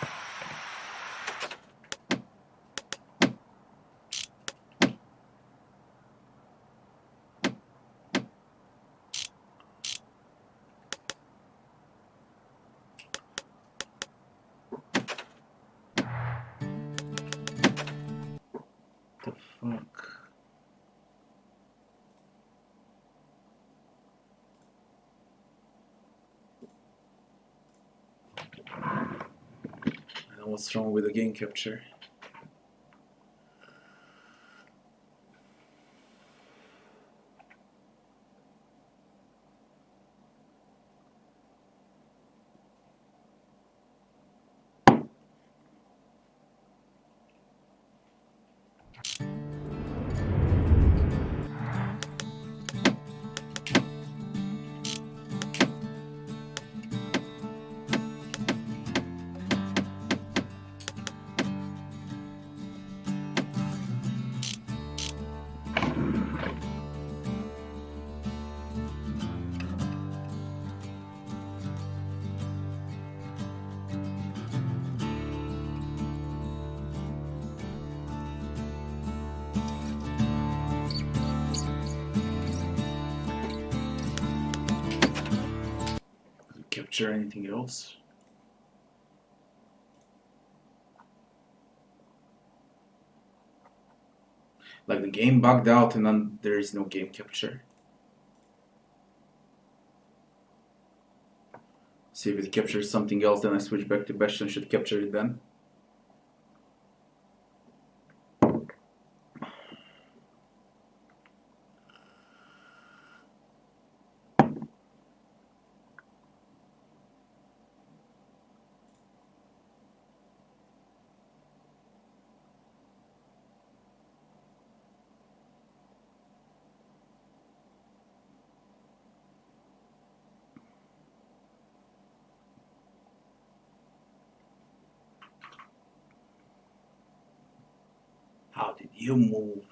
The fuck? I know what's wrong with the game capture. Capture anything else? Like the game bugged out and then there is no game capture. See if it captures something else, then I switch back to Bastion, should capture it then. How did you move?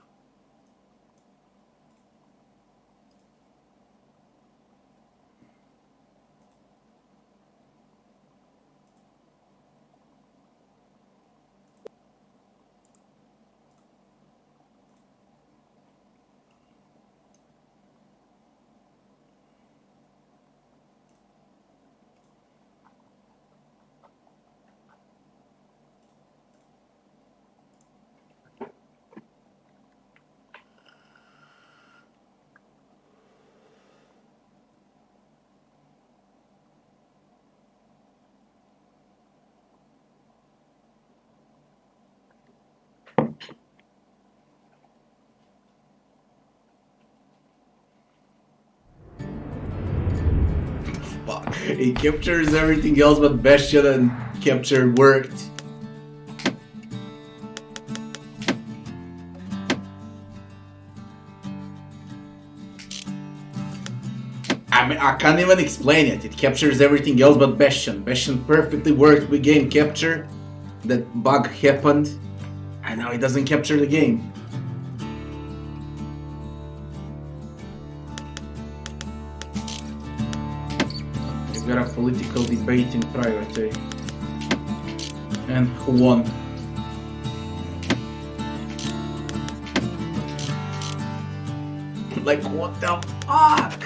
Fuck. It captures everything else but Bastion and capture worked. I mean, I can't even explain it. It captures everything else but Bastion. Bastion perfectly worked with game capture. That bug happened, and now it doesn't capture the game. We've got a political debate in priority. And who won? Like, what the fuck?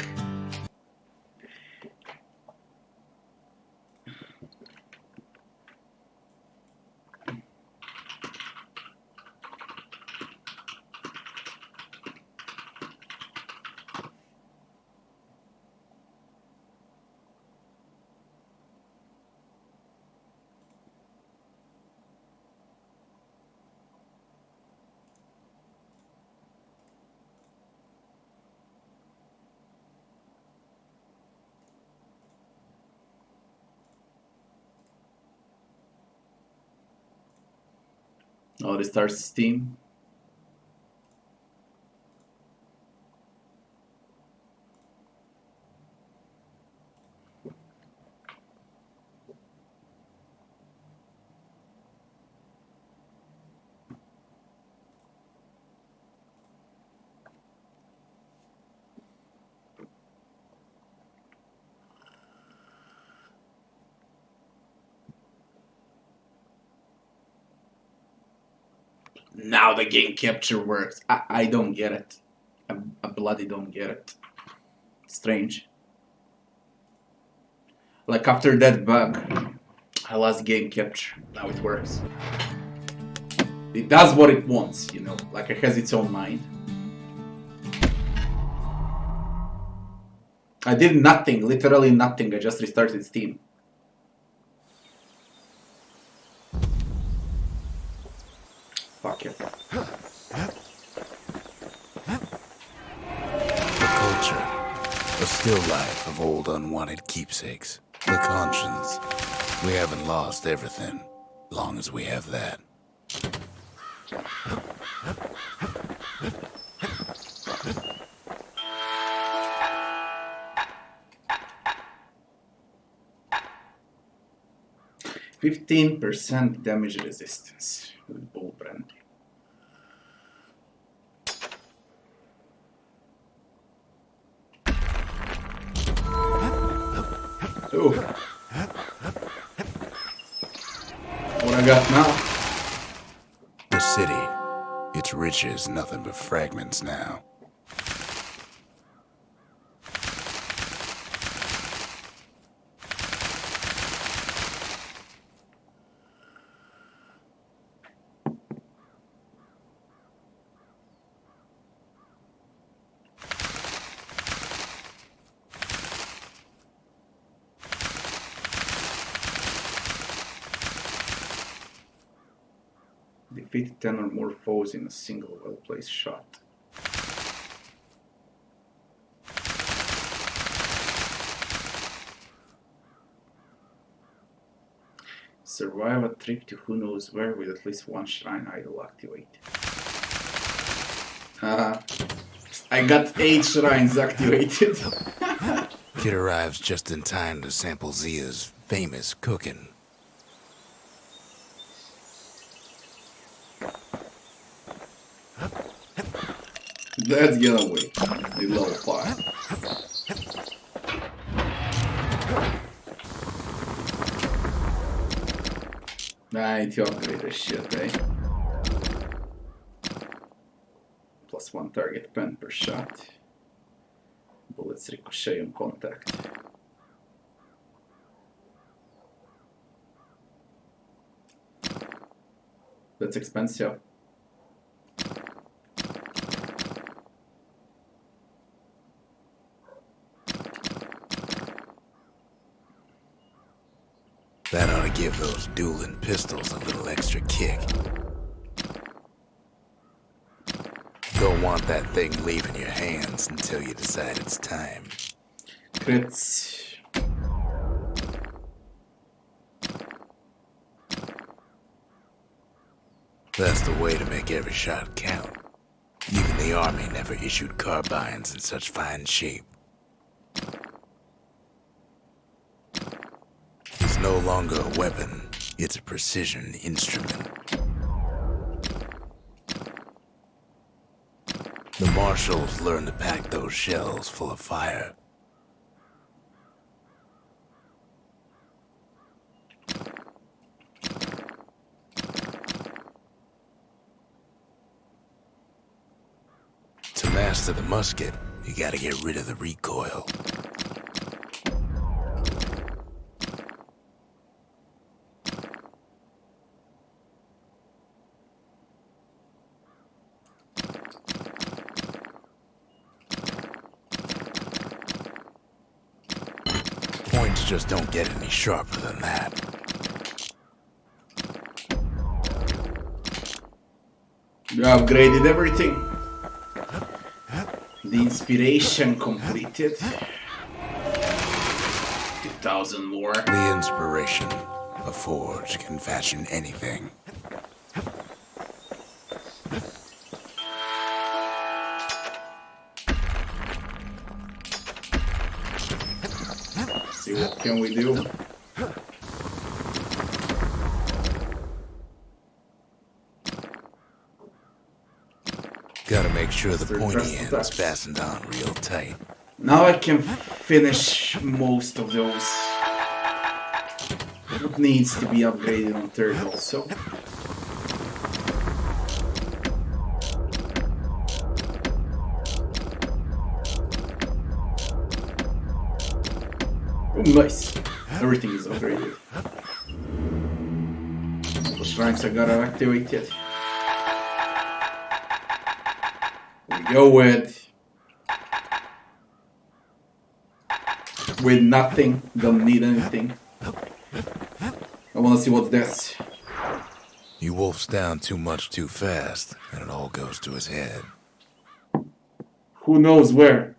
Oh, this starts Steam. Now the game capture works. I don't get it. I bloody don't get it. Strange. Like after that bug, I lost game capture. Now it works. It does what it wants, you know, like it has its own mind. I did nothing, literally nothing. I just restarted Steam. Fuck it. The culture, a still life of old unwanted keepsakes. The conscience. We haven't lost everything, long as we have that. %15 damage resistance with bull brandy. Oh. What I got now? The city, its riches nothing but fragments now. Defeat 10 or more foes in a single well-placed shot. Survive a trip to who knows where with at least one shrine idol activated. I got 8 shrines activated. Kid arrives just in time to sample Zia's famous cooking. Let's get away. The level 5. I need to upgrade this shit, eh? +1 target pen per shot. Bullets ricochet on contact. That's expensive. That ought to give those dueling pistols a little extra kick. Don't want that thing leaving your hands until you decide it's time. Crits. That's the way to make every shot count. Even the army never issued carbines in such fine shape. It's no longer a weapon, it's a precision instrument. The marshals learned to pack those shells full of fire. To master the musket, you gotta get rid of the recoil. Points just don't get any sharper than that. You upgraded everything. The inspiration completed. 2,000 more. The inspiration. A forge can fashion anything. do. Gotta make sure the Mr. pointy Trust end is attacks. fastened on real tight. Now I can finish most of those. What needs to be upgraded on third also. Oh, nice. Everything is upgraded. The shrines I gotta activate yet. We go with nothing. Don't need anything. I wanna see what's this. He wolfs down too much too fast, and it all goes to his head. Who knows where?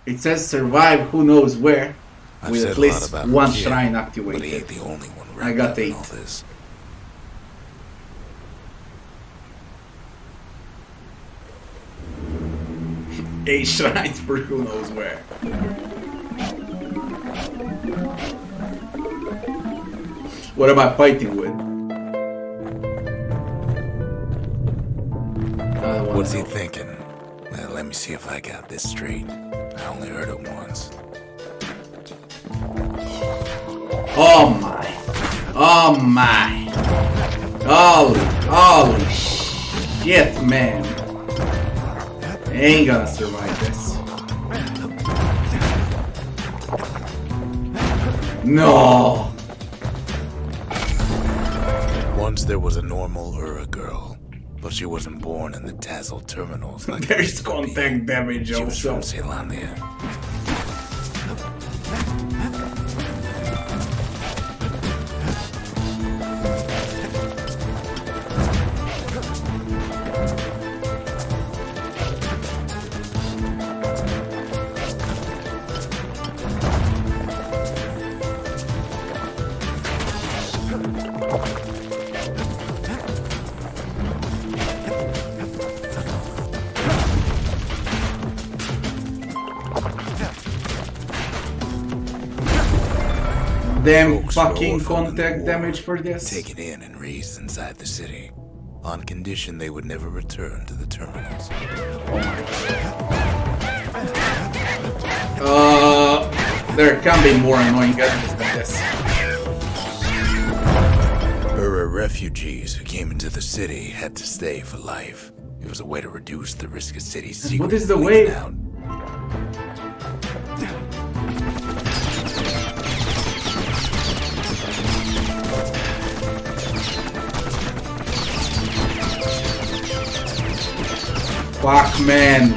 It says survive, who knows where? I've With said at a lot least about one the kid, shrine but he activated. ain't the only one I wrapped got up in 8. all this. 8 shrines for who knows where. What am I fighting with? What's he thinking? Well, let me see if I got this straight. I only heard it once. Oh my. Oh my. Holy shit, man. I ain't gonna survive this. No. Once there was a normal Ura girl, but she wasn't born in the Tassel terminals like There's contact damage she was also. from Ceylania. Damn Folks were fucking orphaned in the contact war, damage for this. taken in and raised inside the city, on condition they would never return to the terminals. There can be more annoying enemies than this. Ura refugees who came into the city had to stay for life. It was a way to reduce the risk of city's secret. What is the leaking way? out. Fuck, man.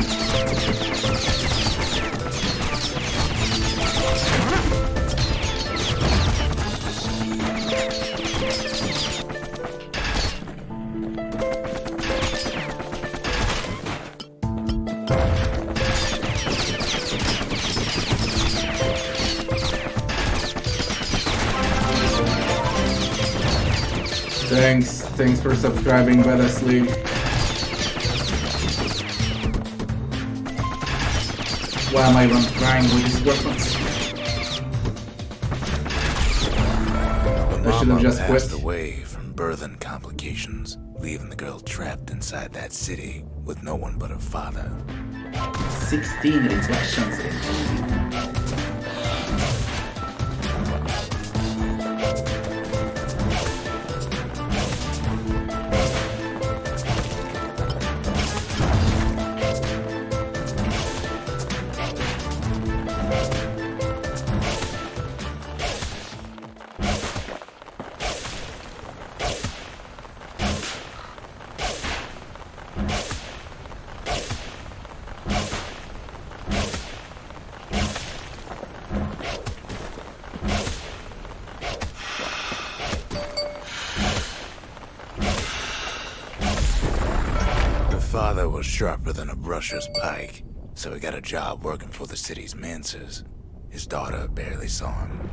Thanks for subscribing, Wesley. Why am I even trying with these weapons? The I should have mama just passed quit. away from birth and complications, leaving the girl trapped inside that city with no one but her father. 16 reflections. Father was sharper than a brusher's pike, so he got a job working for the city's manses. His daughter barely saw him.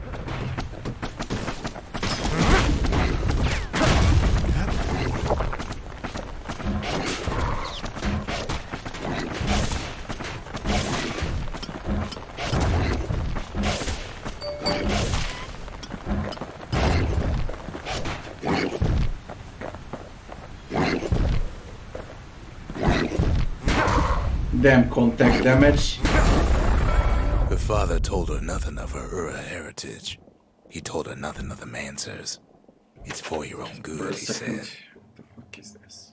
Damn contact damage. Her father told her nothing of her Ura heritage. He told her nothing of the Mansers. It's for your own For good, a he second. said. What the fuck is this?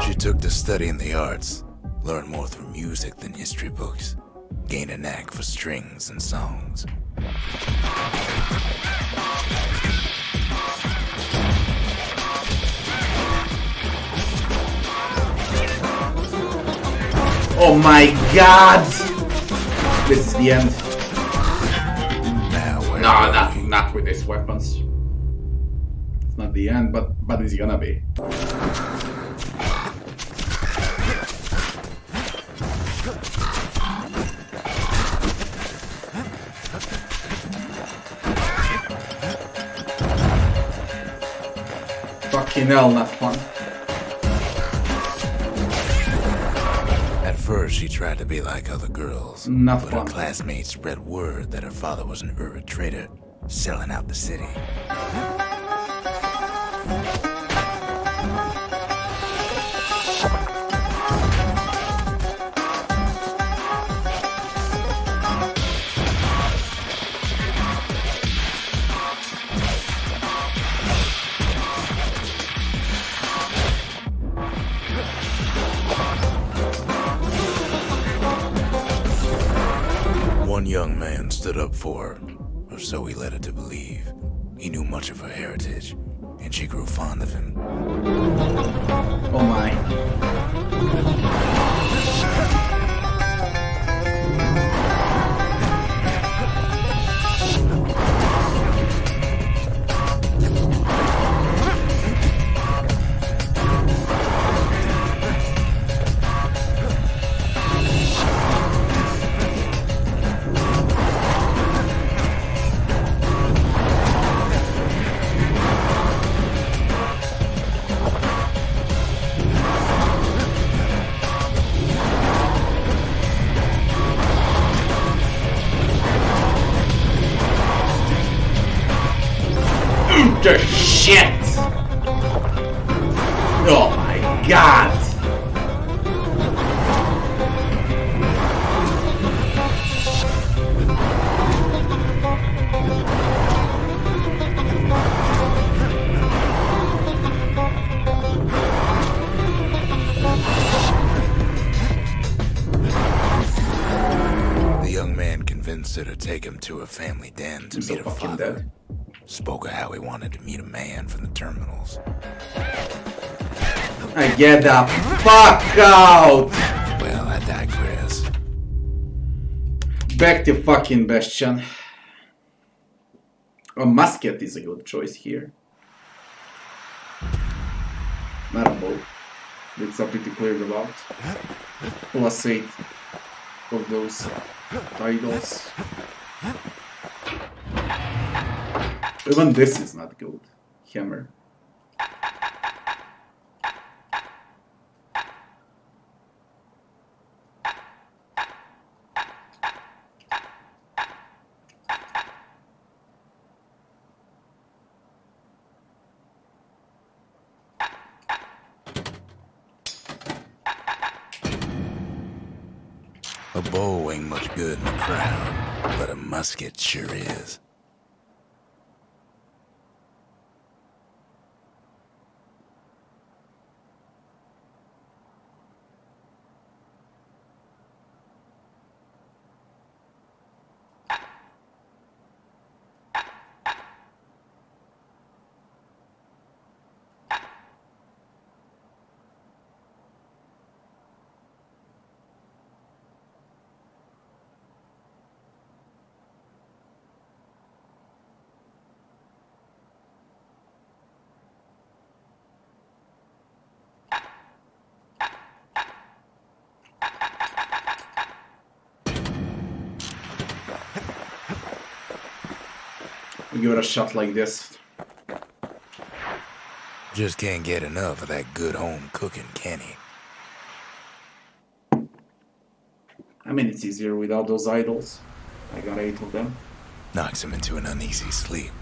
She took to studying the arts, learned more through music than history books, gained a knack for strings and songs. Oh my god! This is the end. Now, where No, are we? not with these weapons. It's not the end, but it's gonna be. Fucking hell, not fun. At first, she tried to be like other girls, Not but fun. her classmates spread word that her father was an Ura trader, selling out the city. One young man stood up for her, or so he led her to believe. He knew much of her heritage, and she grew fond of him. Oh my. The shit! Oh my god! The young man convinced her to take him to a family den to I'm so meet her fucking father. dead. Spoke of how he wanted to meet a man from the terminals. I get the fuck out! Well, I digress. Back to fucking Bastion. A musket is a good choice here. Not a bow. That's something to clear about. Plus 8 of those titles. Even this is not good. Hammer. A bow ain't much good in the crowd, but a musket sure is. We'll give it a shot like this. Just can't get enough of that good home cooking, can he? I mean, it's easier without those idols. I got 8 of them. Knocks him into an uneasy sleep.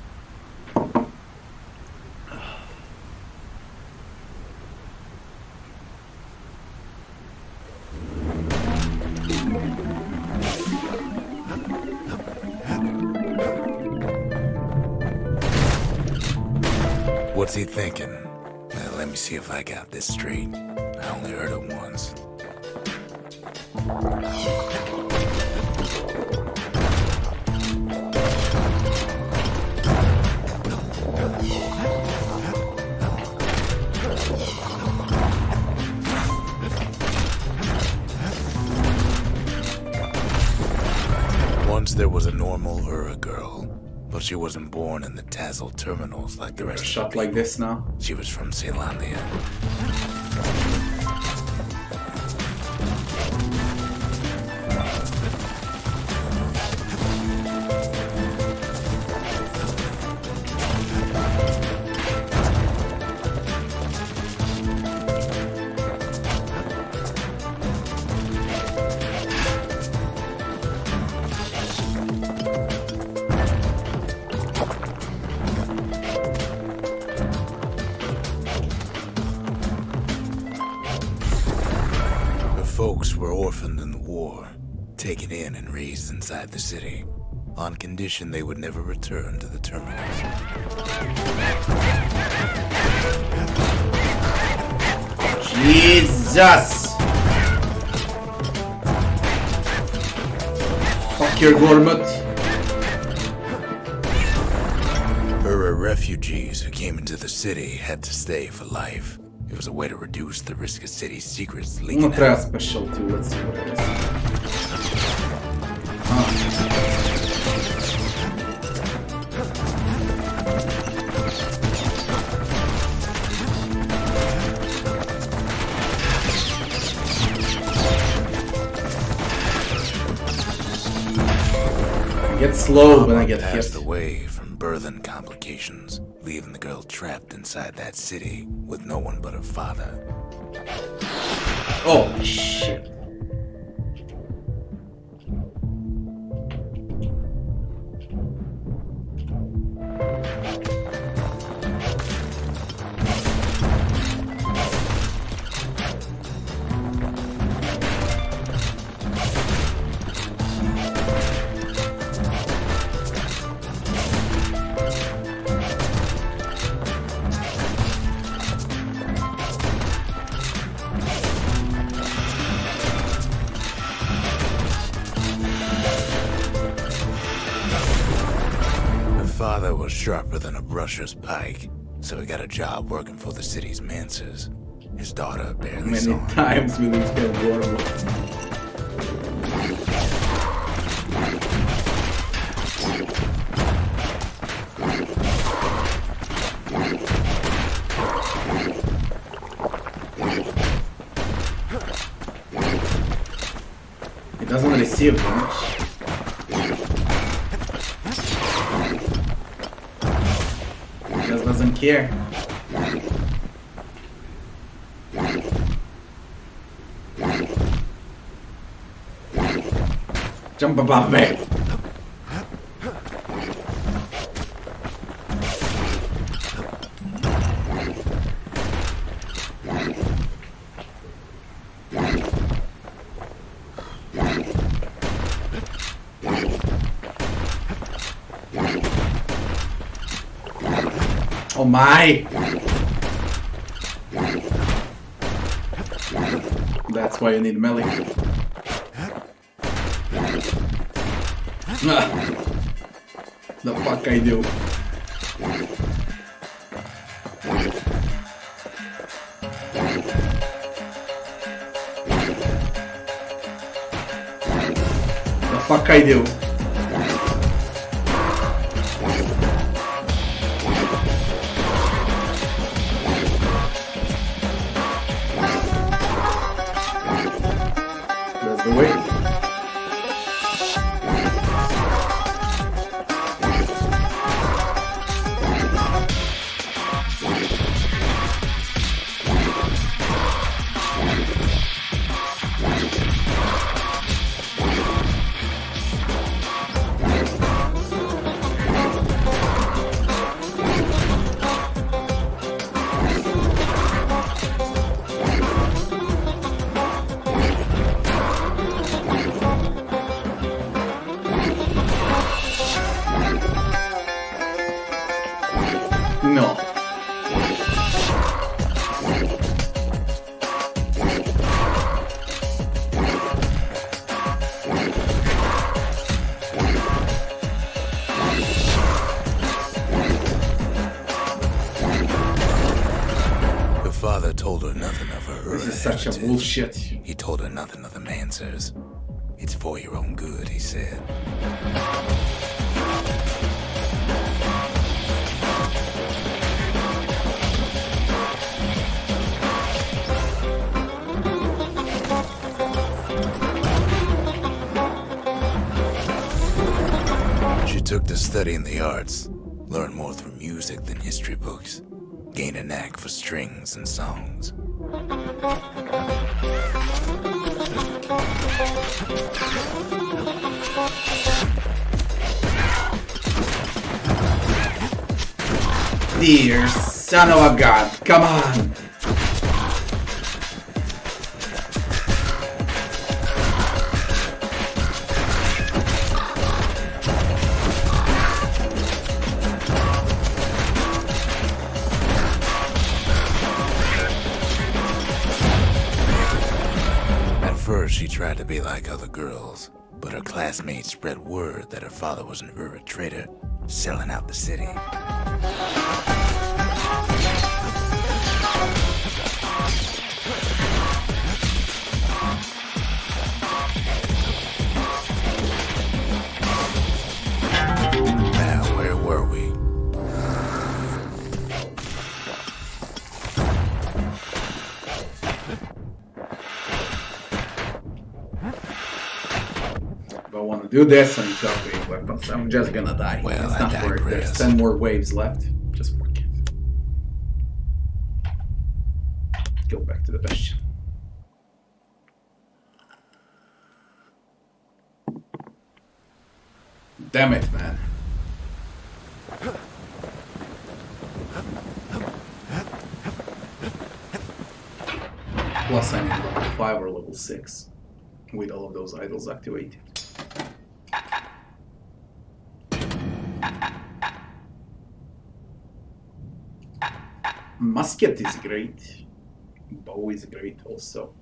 What's he thinking? Well, let me see if I got this straight. I only heard it once. Once there was a normal Ura girl, but she wasn't born in the Tassel terminals like the rest of the Shot people. like this now. She was from Zealandia. Folks were orphaned in the war, taken in and raised inside the city, on condition they would never return to the terminals. Jesus! Fuck your gourmet. Ura refugees who came into the city had to stay for life. It was a way to reduce the risk of city secrets leaking Not try a out. special too, let's see what it is. I get slow when I get passed hit. away from birthing complications, leaving the girl trapped inside that city with no one but her father. Oh shit. Father was sharper than a brusher's pike, so he got a job working for the city's manses. His daughter barely Many saw him. times we didn't get gourmet. It doesn't receive much. It just doesn't care. Jump above me. Oh my! That's why you need melee. The fuck I do? The fuck I do? That's the way. nothing of her. This is such a bullshit. He told her nothing of them answers. It's for your own good, he said. She took to studying the arts, learned more through music than history books, gained a knack for strings and songs. Dear son of a god, come on! At first, she tried to be like other girls, but her classmates spread word that her father was an trader, selling out the city. Now, where were we? If I want to do this, I need to upgrade weapons. I'm just gonna die. Well, it's I not worth it. There's digress. 10 more waves left. Just fuck it. Go back to the Bastion. Damn it, man. Plus I'm level 5 or level 6 with all of those idols activated. Musket is great. Bow is great also.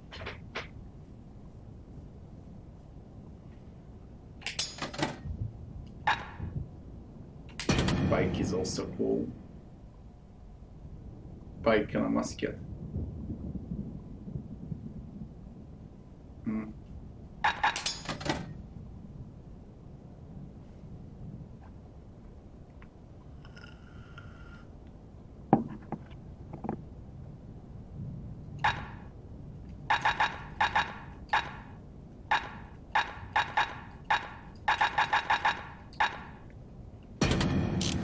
Pike is also cool. Pike and a musket.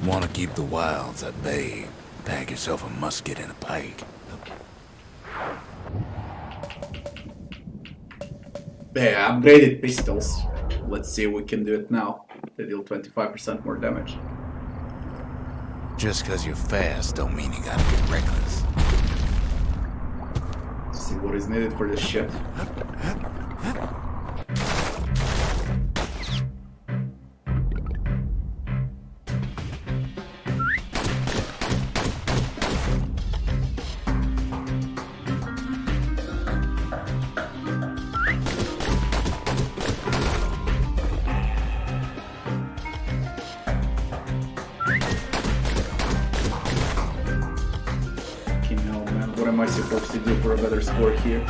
Want to keep the wilds at bay? Pack yourself a musket and a pike. Yeah, upgraded pistols. Let's see if we can do it now. They deal 25% more damage. Just cause you're fast don't mean you gotta be reckless. Let's see what is needed for this shit. What am I supposed to do for a better score here?